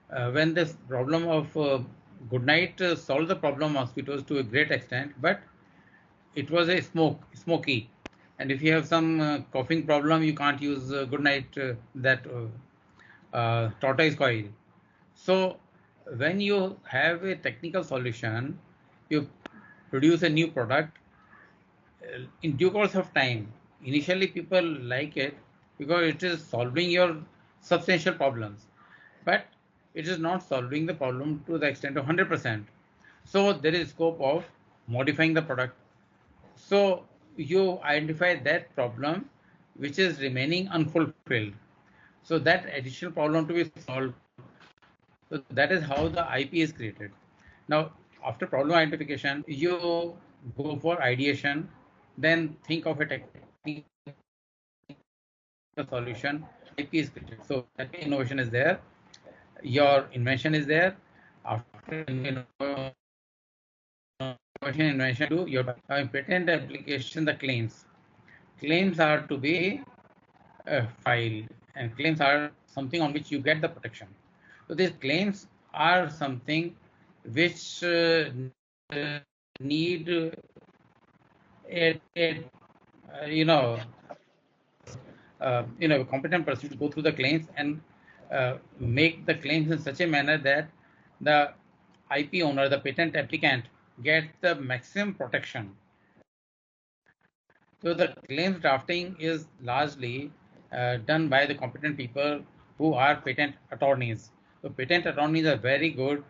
When this problem of good night solved the problem of mosquitoes to a great extent, but it was a smoky, and if you have some coughing problem, you can't use good night that tortoise coil. So when you have a technical solution, you produce a new product in due course of time. Initially people like it because it is solving your substantial problems, but it is not solving the problem to the extent of 100%. So there is scope of modifying the product. So you identify that problem which is remaining unfulfilled. So that additional problem to be solved. So that is how the IP is created. Now, after problem identification, you go for ideation, then think of a technical solution. IP is created. So that innovation is there. Your invention is there. After invention, do your patent application, the claims. Claims are to be filed, and claims are something on which you get the protection. So these claims are something which need you know a competent person to go through the claims and make the claims in such a manner that the IP owner, the patent applicant, gets the maximum protection. So the claims drafting is largely done by the competent people who are patent attorneys. So patent attorneys are very good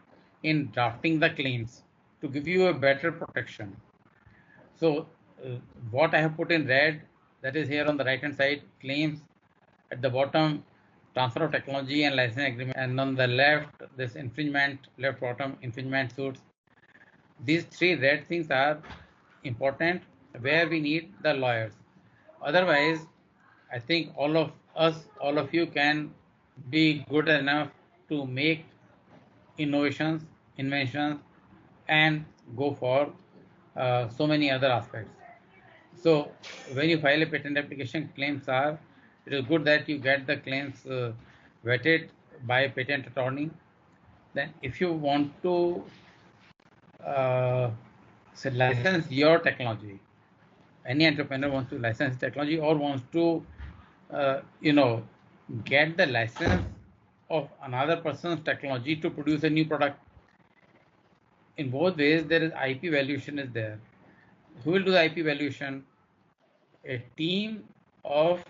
in drafting the claims to give you a better protection. So what I have put in red, that is here on the right hand side, claims. At the bottom, transfer of technology and licensing agreement, and on the left, this infringement, left bottom, infringement suits. These three red things are important where we need the lawyers. Otherwise, I think all of us, all of you can be good enough to make innovations, inventions, and go for so many other aspects. So when you file a patent application, claims are, it is good that you get the claims vetted by a patent attorney. Then if you want to license your technology, any entrepreneur wants to license technology or wants to, get the license of another person's technology to produce a new product. In both ways, there is IP valuation is there. Who will do the IP valuation? A team of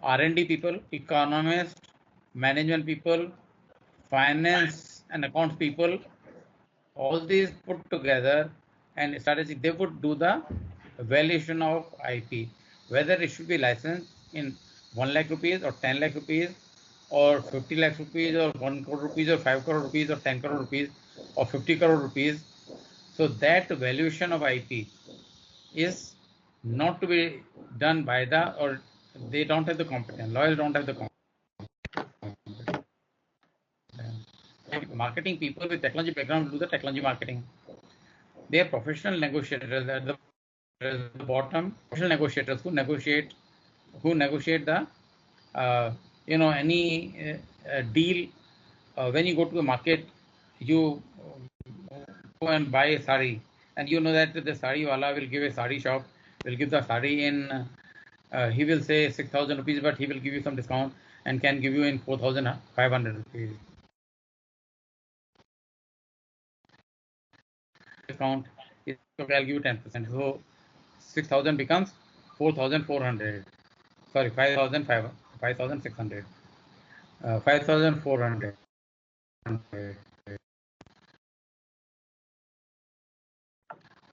R&D people, economists, management people, finance and accounts people, all these put together and strategy, they would do the valuation of IP, whether it should be licensed in 1 lakh rupees or 10 lakh rupees or 50 lakh rupees or 1 crore rupees or 5 crore rupees or 10 crore rupees or 50 crore rupees. So that valuation of IP is not to be done by the, or they don't have the competence, lawyers don't have the competence. Marketing people with technology background do the technology marketing. They are professional negotiators at the bottom, professional negotiators who negotiate the any deal. When you go to the market, you go and buy a sari, and you know that the sari wala will give a sari shop, will give the sari in, he will say 6,000 rupees, but he will give you some discount and can give you in 4,500 rupees. Discount is okay, I'll give you 10%. So 6,000 becomes 4,400. Sorry, 5,500, 5,600, 5,400.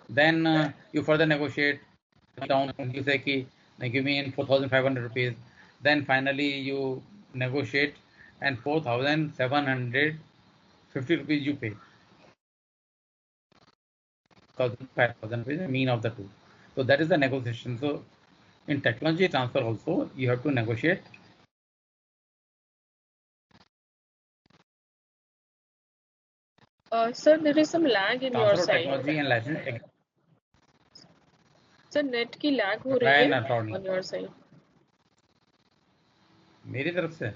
Then you further negotiate down. You say, "Ki, give me in 4,500 rupees." Then finally you negotiate, and 4,750 rupees you pay. 5,000 rupees, the mean of the two. So that is the negotiation. So in technology transfer also, you have to negotiate. Sir, there is some lag in your Transfer of side. technology and license. Sir, net की lag हो रही है on your side. मेरी तरफ से?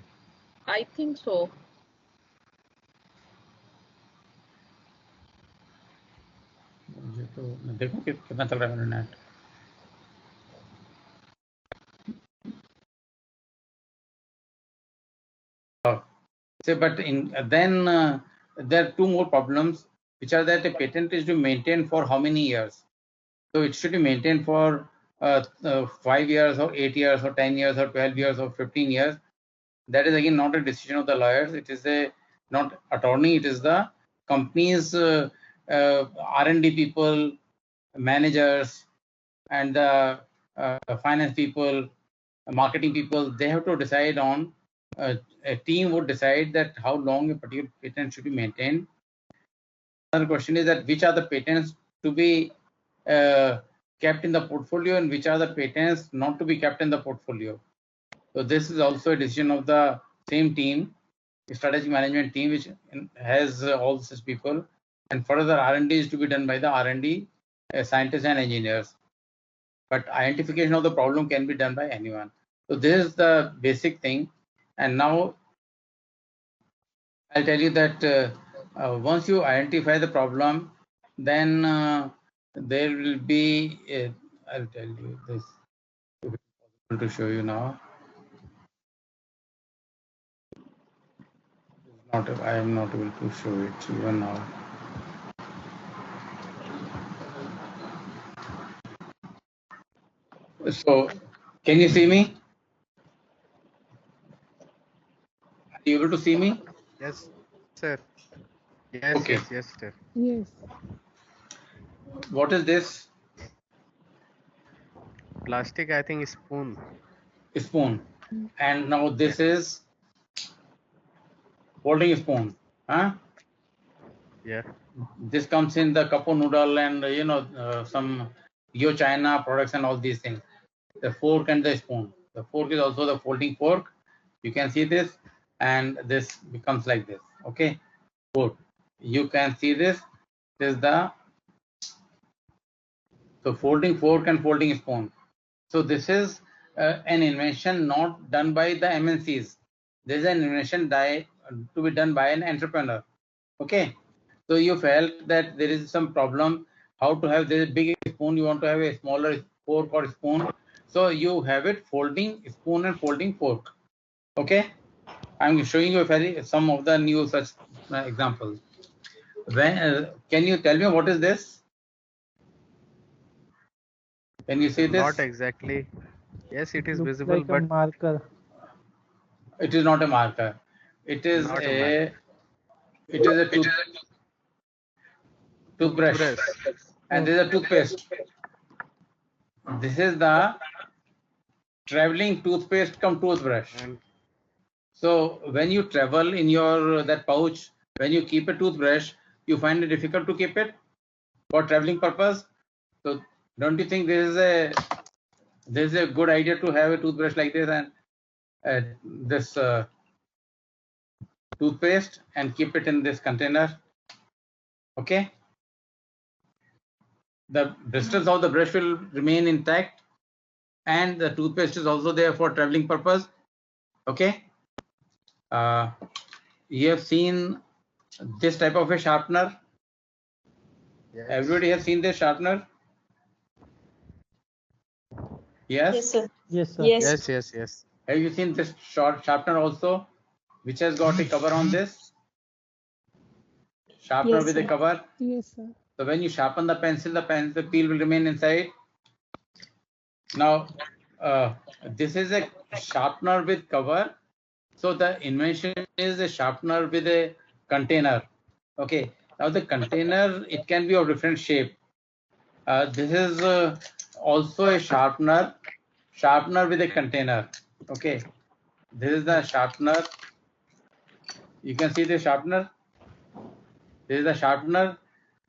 I think so. मुझे तो देखो कितना चल रहा है मेरा net. So, but then there are two more problems, which are that a patent is to maintain for how many years? So it should be maintained for 5 years or 8 years or 10 years or 12 years or 15 years. That is again not a decision of the lawyers. It is not attorney. It is the company's R&D people, managers, and the finance people, marketing people. They have to decide on. A team would decide that how long a particular patent should be maintained. Another question is that which are the patents to be kept in the portfolio and which are the patents not to be kept in the portfolio. So this is also a decision of the same team, the strategic management team, which has all such people, and further R&D is to be done by the R&D scientists and engineers. But identification of the problem can be done by anyone. So this is the basic thing. And now I'll tell you that once you identify the problem, then there will be, I'll tell you this, to show you now. I am not able to show it even now. So, can you see me? Are you able to see me? Yes, sir. Yes, Okay. yes, sir. Yes. What is this? Plastic, I think, spoon. Spoon. And now this is folding spoon. Huh? Yeah. This comes in the cup of noodle and some Yo China products and all these things. The fork and the spoon. The fork is also the folding fork. You can see this, and this becomes like this. Okay, good. You can see this. This is the folding fork and folding spoon. So this is an invention not done by the MNCs. This is an invention to be done by an entrepreneur. Okay. So you felt that there is some problem how to have this big spoon, you want to have a smaller fork or spoon. So you have it folding spoon and folding fork. Okay. I'm showing you some of the new such examples. Can you tell me what is this? Can you see this? Not exactly. Yes, it is Looks visible, like a but marker. It is not a marker. It is not a toothbrush, and this is a toothpaste. This is the traveling toothpaste cum toothbrush. And So when you travel in your that pouch, when you keep a toothbrush, you find it difficult to keep it for traveling purpose. So don't you think this is a good idea to have a toothbrush like this and this toothpaste and keep it in this container? Okay. The bristles of the brush will remain intact, and the toothpaste is also there for traveling purpose. Okay. You have seen this type of a sharpener. yes. Everybody has seen this sharpener. Yes. Yes, sir. Yes, sir. Yes. Have you seen this short sharpener also, which has got a cover on this? Sharpener Yes, with a sir. cover. Yes, sir. So when you sharpen the pencil peel will remain inside. Now, this is a sharpener with cover. So the invention is a sharpener with a container. Okay. Now the container, it can be of different shape. This is also a sharpener with a container. Okay. This is the sharpener. You can see the sharpener. This is the sharpener,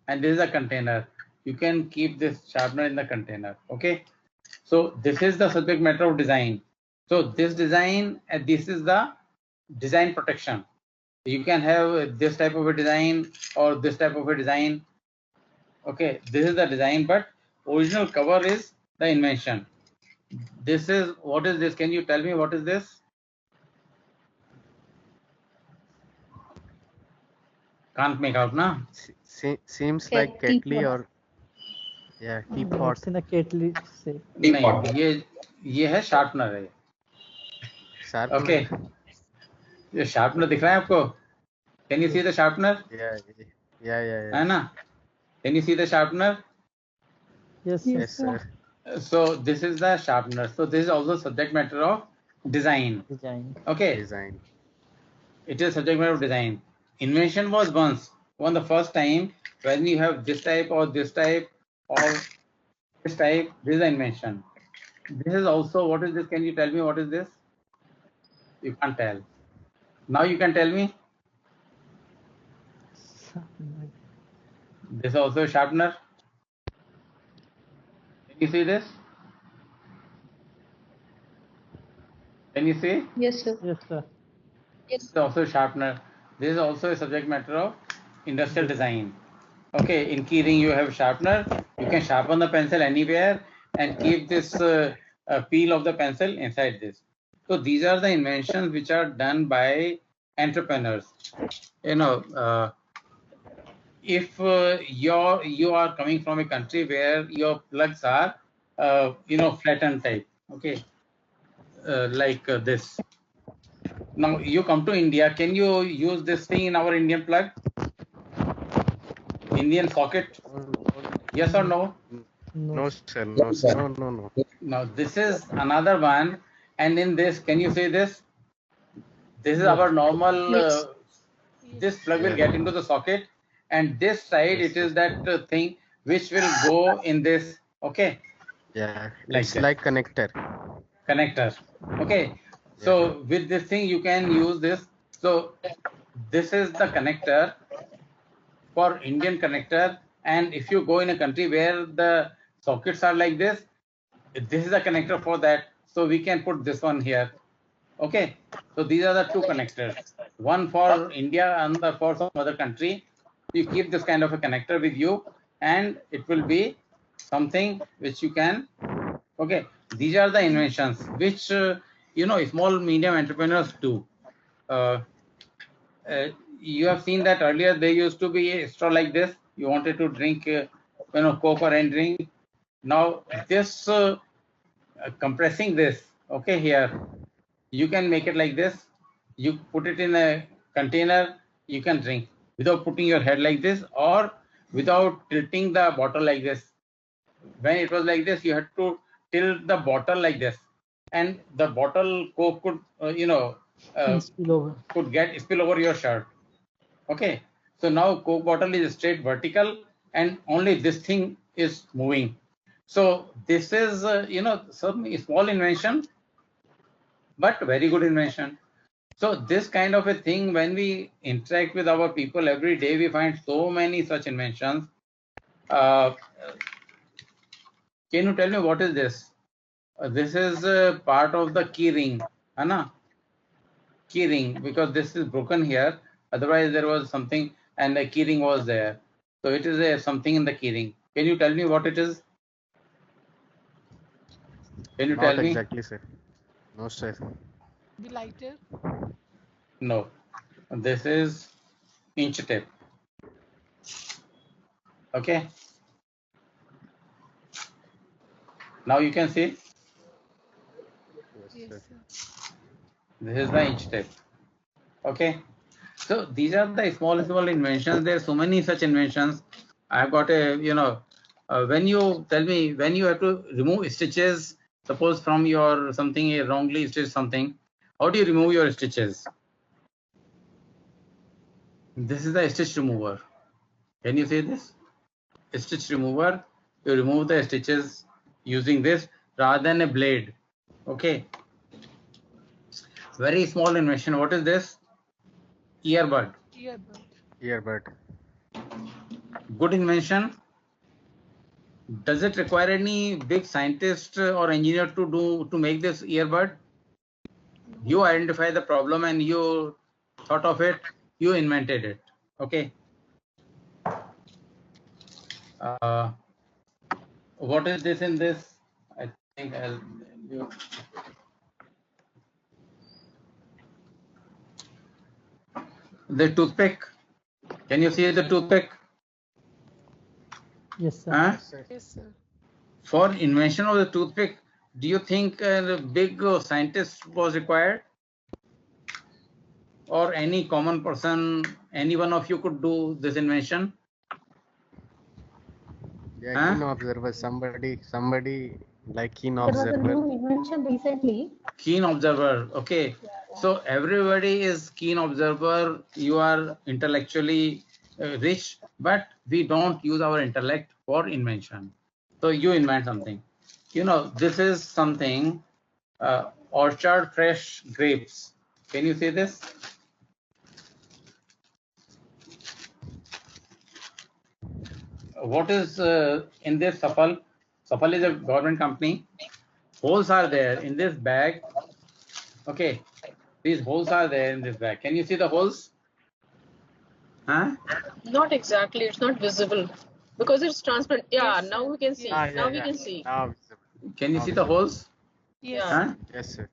and this is a container. You can keep this sharpener in the container. Okay. So this is the subject matter of design. So this design, and this is the design protection. You can have this type of a design or this type of a design. Okay, this is the design, but original cover is the invention. This is, what is this? Can you tell me what is this? Can't make out, na? Seems like kettle or teapot. It's in a kettle shape. नहीं, ये है sharpener है. Sharpener. Okay. ये sharpener दिख रहा है आपको? Can you see the sharpener? Yeah. है ना? Can you see the sharpener? Yes, Yes, sir. So this is the sharpener. So this is also subject matter of design. Design. Okay. Design. It is subject matter of design. Invention was one the first time when you have this type or this type or this type. This is the invention. This is also, what is this? Can you tell me what is this? You can't tell. Now you can tell me. This is also a sharpener. Can you see this? Can you see? Yes, sir. Yes, sir. This is also a sharpener. This is also a subject matter of industrial design. Okay, in keyring you have sharpener. You can sharpen the pencil anywhere and keep this peel of the pencil inside this. So these are the inventions which are done by entrepreneurs. You know, if you are coming from a country where your plugs are flattened type, okay, like this. Now you come to India, can you use this thing in our Indian plug? Indian socket? Yes or no? No, sir. No. Now this is another one, and in this, can you see this? This is our normal this plug will get into the socket, and this side it is that thing which will go in this. Okay. Yeah, Like it's that. like connector. Connector. Okay. So with this thing you can use this. So this is the connector for Indian connector, and if you go in a country where the sockets are like this is the connector for that. So we can put this one here. Okay. So these are the two connectors. One for India and the for some other country. You keep this kind of a connector with you, and it will be something which you can. Okay. These are the inventions which small medium entrepreneurs do. You have seen that earlier there used to be a straw like this. You wanted to drink, Coke or any drink. Now this compressing this, okay, here you can make it like this. You put it in a container. You can drink without putting your head like this or without tilting the bottle like this. When it was like this, you had to tilt the bottle like this, and the bottle Coke could, Spill over. could get spill over your shirt. Okay, so now Coke bottle is straight vertical, and only this thing is moving. So this is, some small invention, but very good invention. So this kind of a thing, when we interact with our people every day, we find so many such inventions. Can you tell me what is this? This is part of the key ring, Anna. Key ring, because this is broken here. Otherwise, there was something, and the key ring was there. So it is something in the key ring. Can you tell me what it is? Can you tell Not me? exactly, sir. No, sir. The lighter? No. This is inch tape. Okay. Now you can see. Yes, sir. This is the inch tape. Okay. So these are the small inventions. There are so many such inventions. I've got a, when you tell me, when you have to remove stitches, suppose from your something, a wrongly stitched something, how do you remove your stitches? This is the stitch remover. Can you see this? A stitch remover. You remove the stitches using this rather than a blade. Okay. Very small invention. What is this? Earbud. Earbud. Earbud. Good invention. Does it require any big scientist or engineer to make this earbud? You identify the problem and you thought of it. You invented it. Okay. What is this in this? I think the toothpick. Can you see the toothpick? Yes, sir. Huh? Yes, sir. For invention of the toothpick, do you think a big scientist was required? Or any common person, any one of you could do this invention? Yeah, keen observer. Somebody like keen observer. There was a new invention recently. Keen observer. Okay. So everybody is keen observer. You are intellectually rich, but we don't use our intellect for invention. So you invent something. This is something, orchard fresh grapes. Can you see this? What is in this Safal? Safal is a government company. Holes are there in this bag. Okay. These holes are there in this bag. Can you see the holes? Huh? Not exactly. It's not visible because it's transparent. Yeah, Yes, now we can see. Ah, now yeah, we yeah. can see. Now visible. Can you see the holes? Yes. Huh? Yes, sir.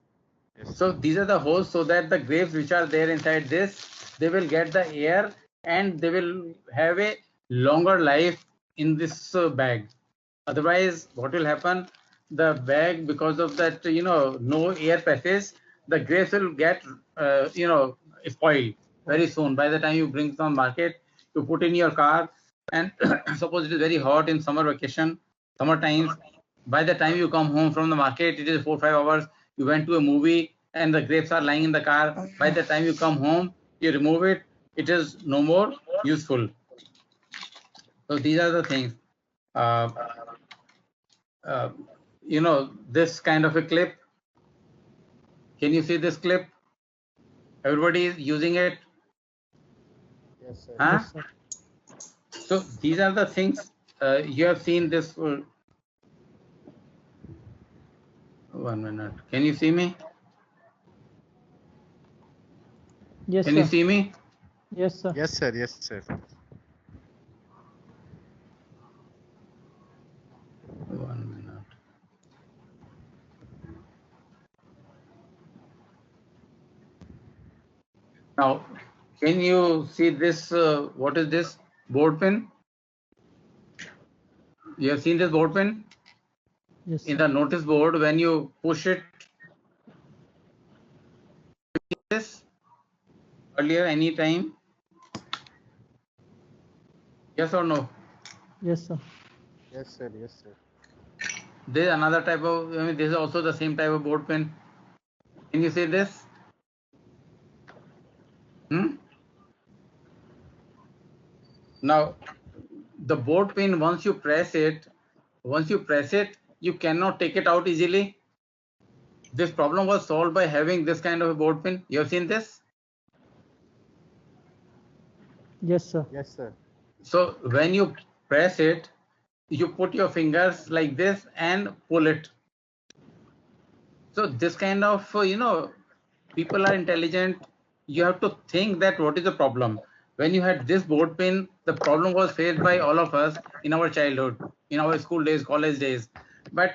Yes. So these are the holes so that the grapes which are there inside this, they will get the air and they will have a longer life in this bag. Otherwise, what will happen? The bag, because of that, no air passage, the grapes will get, spoiled very soon. By the time you bring them market, you put in your car, and suppose it is very hot in summer vacation, summer times. By the time you come home from the market, it is 4-5 hours. You went to a movie, and the grapes are lying in the car. By the time you come home, you remove it. it is no more useful. So these are the things. You know, this kind of a clip. Can you see this clip? Everybody is using it. Yes, sir. Huh? Yes, sir. So these are the things you have seen this. 1 minute. Can you see me? Yes, Can sir. you see me? Yes, sir. Yes, sir. Yes, sir. 1 minute. Now, can you see this? What is this board pin? You have seen this board pin? Yes, In sir. the notice board, when you push it, this earlier any time? Yes or no? Yes, sir. Yes, sir. Yes, sir. There is another type of, I mean, this is also the same type of board pin. Can you see this? Now, the board pin, once you press it, you cannot take it out easily. This problem was solved by having this kind of a board pin. You have seen this? Yes, sir. Yes, sir. So when you press it, you put your fingers like this and pull it. So this kind of, you know, people are intelligent. You have to think that what is the problem. When you had this board pin, the problem was faced by all of us in our childhood, in our school days, college days. But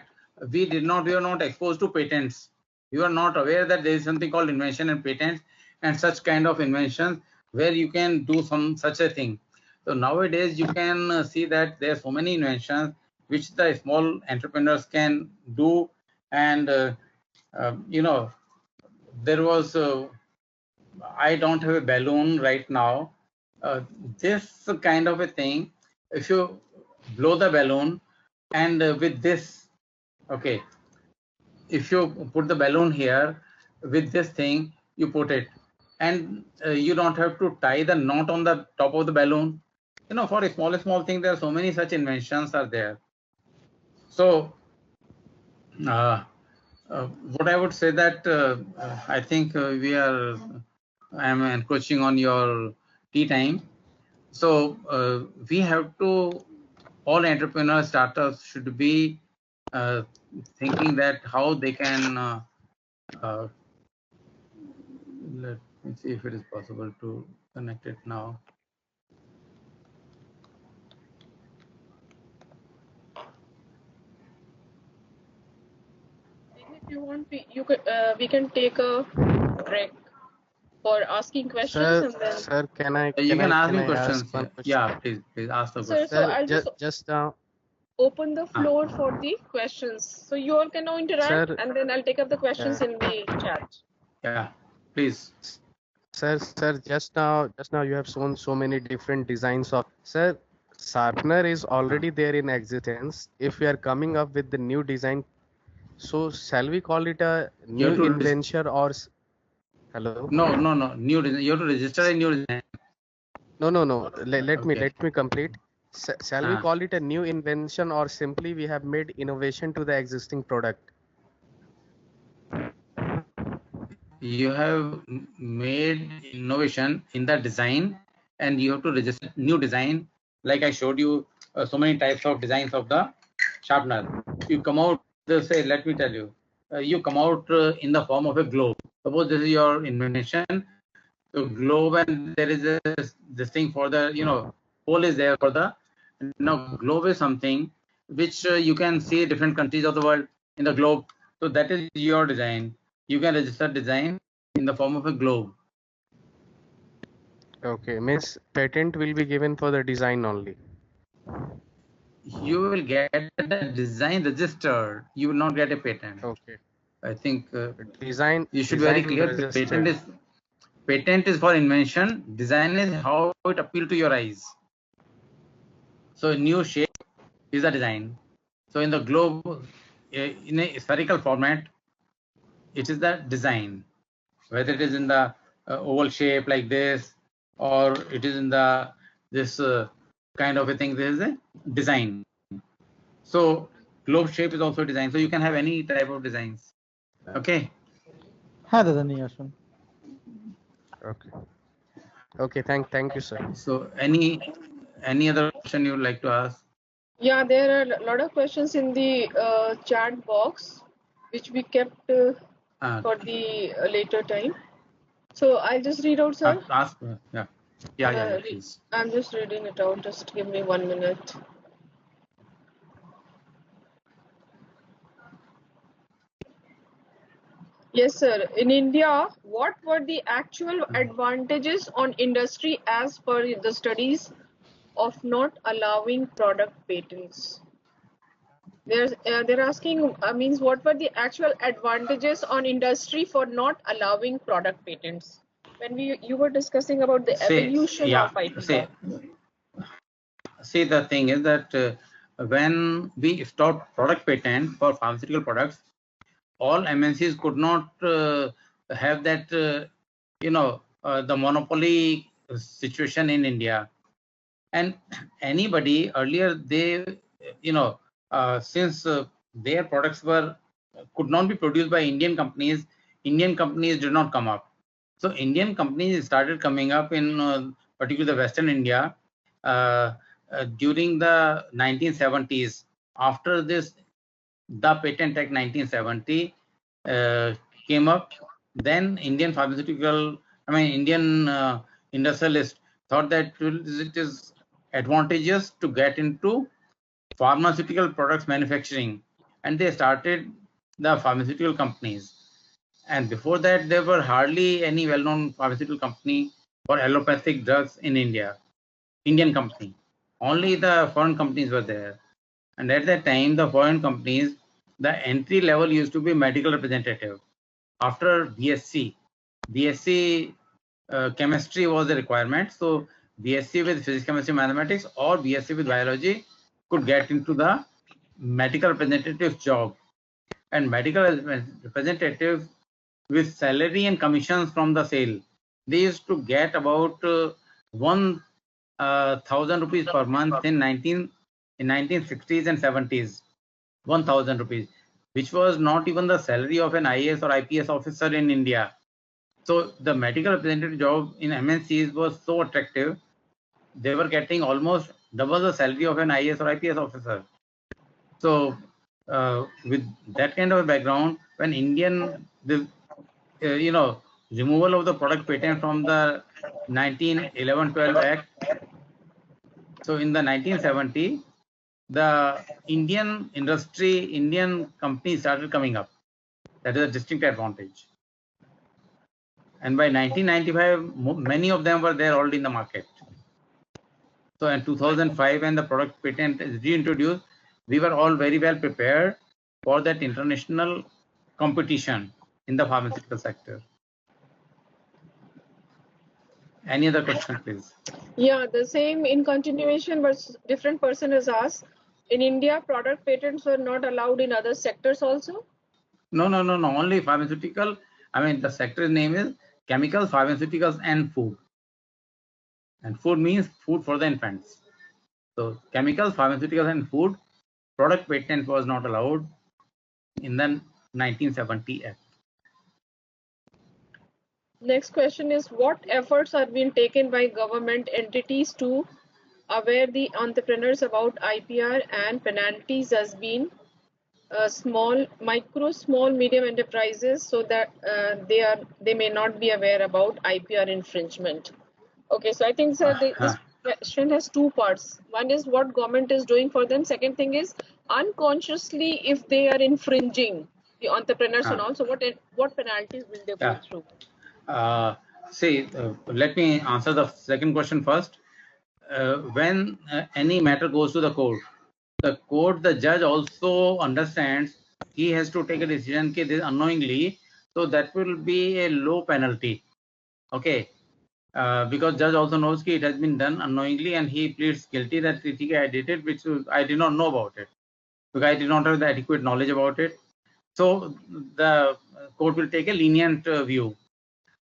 we were not exposed to patents. We were not aware that there is something called invention and patents and such kind of inventions where you can do such a thing. So nowadays you can see that there are so many inventions which the small entrepreneurs can do, and you know, there was I don't have a balloon right now. This kind of a thing, if you blow the balloon and with this, okay, if you put the balloon here with this thing, you put it, and you don't have to tie the knot on the top of the balloon. You know, for a small thing, there are so many such inventions are there. So what I would say that I think I am encroaching on your tea time. So we have to, all entrepreneurs, startups should be thinking that how they can, let me see if it is possible to connect it now. If you want, we can take a break for asking questions, Sir, and then sir, You can ask can me I ask questions. one Yeah, question? yeah, please ask the sir, question. so Sir, I'll just now, open the floor for the questions. So you all can now interact, sir, and then I'll take up the questions uh, in the chat. Yeah, please. sir, just now you have shown so many different designs of, sir, sharpener is already there in existence. If we are coming up with the new design, so shall we call it a You new have to invention or hello? no, new design. You have to register a new design. No. Let Okay. me complete. Shall we call it a new invention or simply we have made innovation to the existing product? You have made innovation in the design, and you have to register new design. Like I showed you so many types of designs of the sharpener. You come out, say, let me tell you, you come out in the form of a globe. Suppose this is your invention, the globe, and there is this thing for the, you know, hole is there for the, now globe is something which you can see different countries of the world in the globe. So that is your design. You can register design in the form of a globe. Okay, means patent will be given for the design only. You will get the design registered. You will not get a patent. Okay. I think Design you should be very clear. registered. Patent is for invention. Design is how it appeal to your eyes. So a new shape is a design. So in the globe, in a spherical format, it is the design. Whether it is in the oval shape like this, or it is in the this kind of a thing. There is a design. So globe shape is also design. So you can have any type of designs. Okay. Okay. Okay, thank you, sir. So any other question you would like to ask? Yeah, there are a lot of questions in the chat box, which we kept for the later time. So I'll just read out, sir. Ask. Yeah, please. I'm just reading it out. Just give me 1 minute. Yes, sir. In India, what were the actual advantages on industry as per the studies of not allowing product patents? They're asking means what were the actual advantages on industry for not allowing product patents? When you were discussing about the evolution of IPR. See, the thing is that when we stopped product patent for pharmaceutical products, all MNCs could not have that, the monopoly situation in India. And anybody earlier, they, since their products could not be produced by Indian companies did not come up. So Indian companies started coming up in particularly the Western India during the 1970s. After this, the Patent Act 1970 came up. Then Indian industrialists thought that it is advantageous to get into pharmaceutical products manufacturing, and they started the pharmaceutical companies. And before that, there were hardly any well-known pharmaceutical company for allopathic drugs in India. Indian company. Only the foreign companies were there. And at that time, the foreign companies, the entry level used to be medical representative. After BSc chemistry was the requirement. So BSc with physics, chemistry, mathematics, or BSc with biology could get into the medical representative job. And medical representatives with salary and commissions from the sale, they used to get about 1,000 rupees per month in 1960s and 70s. 1,000 rupees, which was not even the salary of an IAS or IPS officer in India. So the medical representative job in MNCs was so attractive. They were getting almost double the salary of an IAS or IPS officer. So with that kind of a background, when removal of the product patent from the 1911-12 Act. So in the 1970, the Indian companies started coming up. That is a distinct advantage. And by 1995, many of them were there already in the market. So in 2005, when the product patent is reintroduced, we were all very well prepared for that international competition in the pharmaceutical sector. Any other question, please? Yeah, the same in continuation, but different person has asked. In India, product patents were not allowed in other sectors also? No. Only pharmaceutical. The sector name is chemicals, pharmaceuticals, and food. And food means food for the infants. So chemicals, pharmaceuticals, and food, product patent was not allowed in the 1970 Act. Next question is, what efforts are being taken by government entities to aware the entrepreneurs about IPR and penalties as being small, medium enterprises, so that they may not be aware about IPR infringement? Okay, so I think, sir, this question has two parts. One is what government is doing for them. Second thing is, unconsciously, if they are infringing the entrepreneurs and also what penalties will they go through? Let me answer the second question first. When any matter goes to the court, the judge also understands he has to take a decision this unknowingly, so that will be a low penalty. Okay, because judge also knows it has been done unknowingly, and he pleads guilty that I did it, which I did not know about it, because I did not have the adequate knowledge about it. So the court will take a lenient view.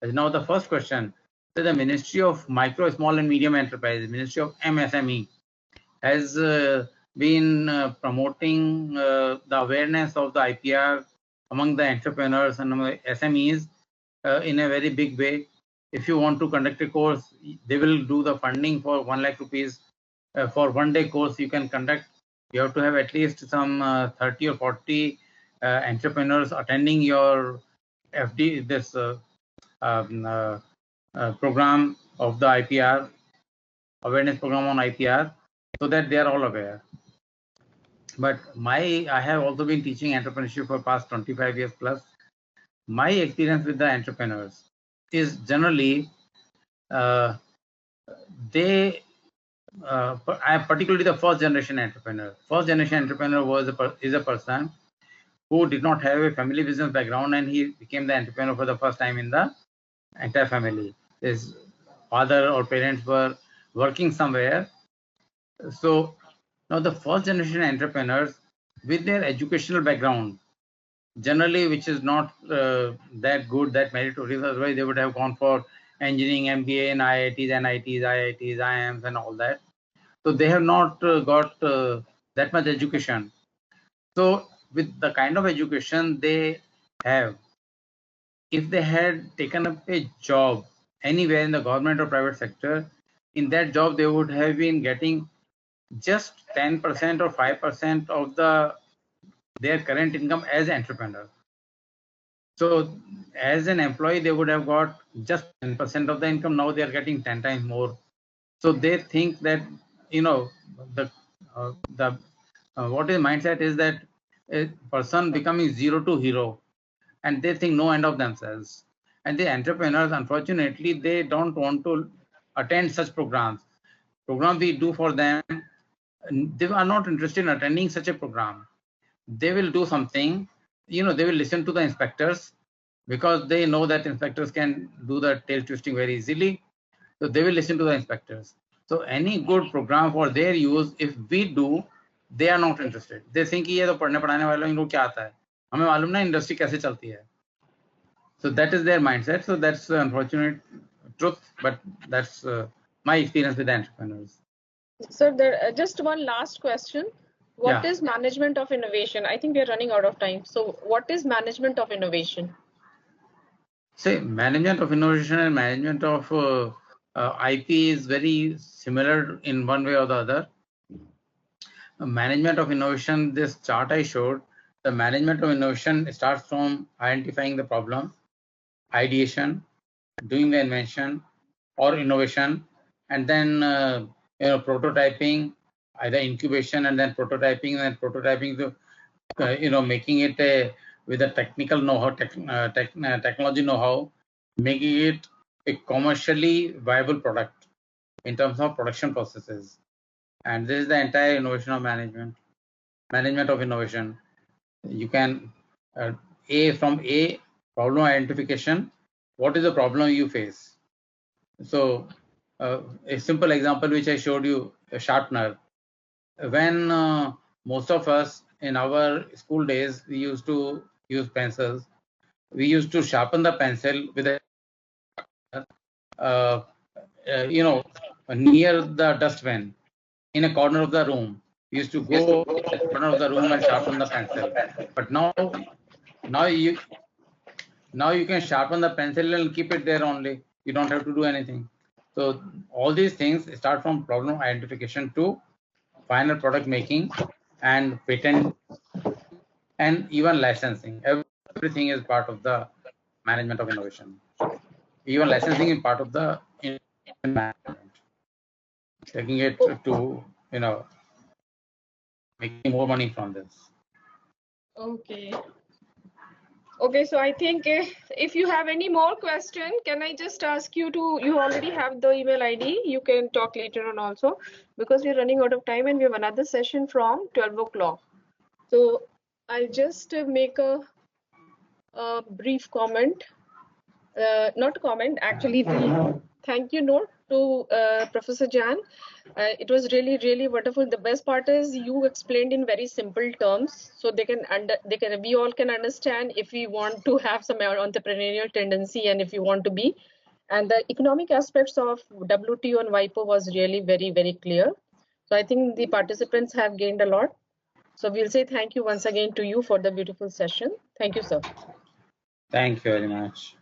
Now the first question, So the Ministry of Micro, Small and Medium Enterprises, Ministry of MSME, has been promoting the awareness of the IPR among the entrepreneurs and among SMEs in a very big way. If you want to conduct a course, they will do the funding for 1 lakh rupees for 1 day course you can conduct. You have to have at least some 30 or 40 entrepreneurs attending your FD, this program of the IPR, awareness program on IPR, so that they are all aware. But I have also been teaching entrepreneurship for past 25 years plus. My experience with the entrepreneurs is generally they I am particularly the first generation entrepreneur. First generation entrepreneur is a person who did not have a family business background, and he became the entrepreneur for the first time in the entire family. His father or parents were working somewhere. So now the first generation entrepreneurs with their educational background, generally which is not that good, that meritorious, otherwise they would have gone for engineering, MBA in IITs, NITs, IITs, IIMs and all that. So they have not got that much education. So with the kind of education they have, if they had taken up a job anywhere in the government or private sector, in that job they would have been getting just 10% or 5% of their current income as entrepreneur. So as an employee, they would have got just 10% of the income. Now they are getting 10 times more. So they think that, you know, what is mindset is that a person becoming zero to hero, and they think no end of themselves. And the entrepreneurs, unfortunately, they don't want to attend such programs. Program we do for them, they are not interested in attending such a program. They will do something, they will listen to the inspectors, because they know that inspectors can do the tail twisting very easily. So they will listen to the inspectors. So any good program for their use, if we do, they are not interested. They think ये तो पढ़ने पढ़ाने वालों इनको क्या आता है, हमें मालूम ना इंडस्ट्री कैसे चलती है. So that is their mindset. So that's the unfortunate truth, but that's my experience with the entrepreneurs. Sir, there, just one last question. What is management of innovation? I think we are running out of time. So what is management of innovation? Say, management of innovation and management of IP is very similar in one way or the other. Management of innovation, this chart I showed, the management of innovation starts from identifying the problem, ideation, doing the invention or innovation, and then prototyping, either incubation and then prototyping, to making it with a technical know-how, technology know-how, making it a commercially viable product in terms of production processes. And this is the entire innovation of management of innovation. You can from problem identification. What is the problem you face? So a simple example which I showed you, a sharpener. When most of us in our school days, we used to use pencils. We used to sharpen the pencil with a near the dustbin in a corner of the room. We used to go in the corner of the room and sharpen the pencil. But now you can sharpen the pencil and keep it there only. You don't have to do anything. So all these things start from problem identification to final product making and patent and even licensing. Everything is part of the management of innovation. Even licensing is part of the management. Taking it to, making more money from this. Okay. Okay, so I think if you have any more question, can I just ask you you already have the email ID, you can talk later on also, because we're running out of time and we have another session from 12 o'clock. So I'll just make a brief comment, not comment, actually thank you note to Professor Jain. It was really, really wonderful. The best part is you explained in very simple terms, so we all can understand if we want to have some entrepreneurial tendency and if we want to be And the economic aspects of WTO and WIPO was really very, very clear. So I think the participants have gained a lot. So we'll say thank you once again to you for the beautiful session. Thank you, sir. Thank you very much.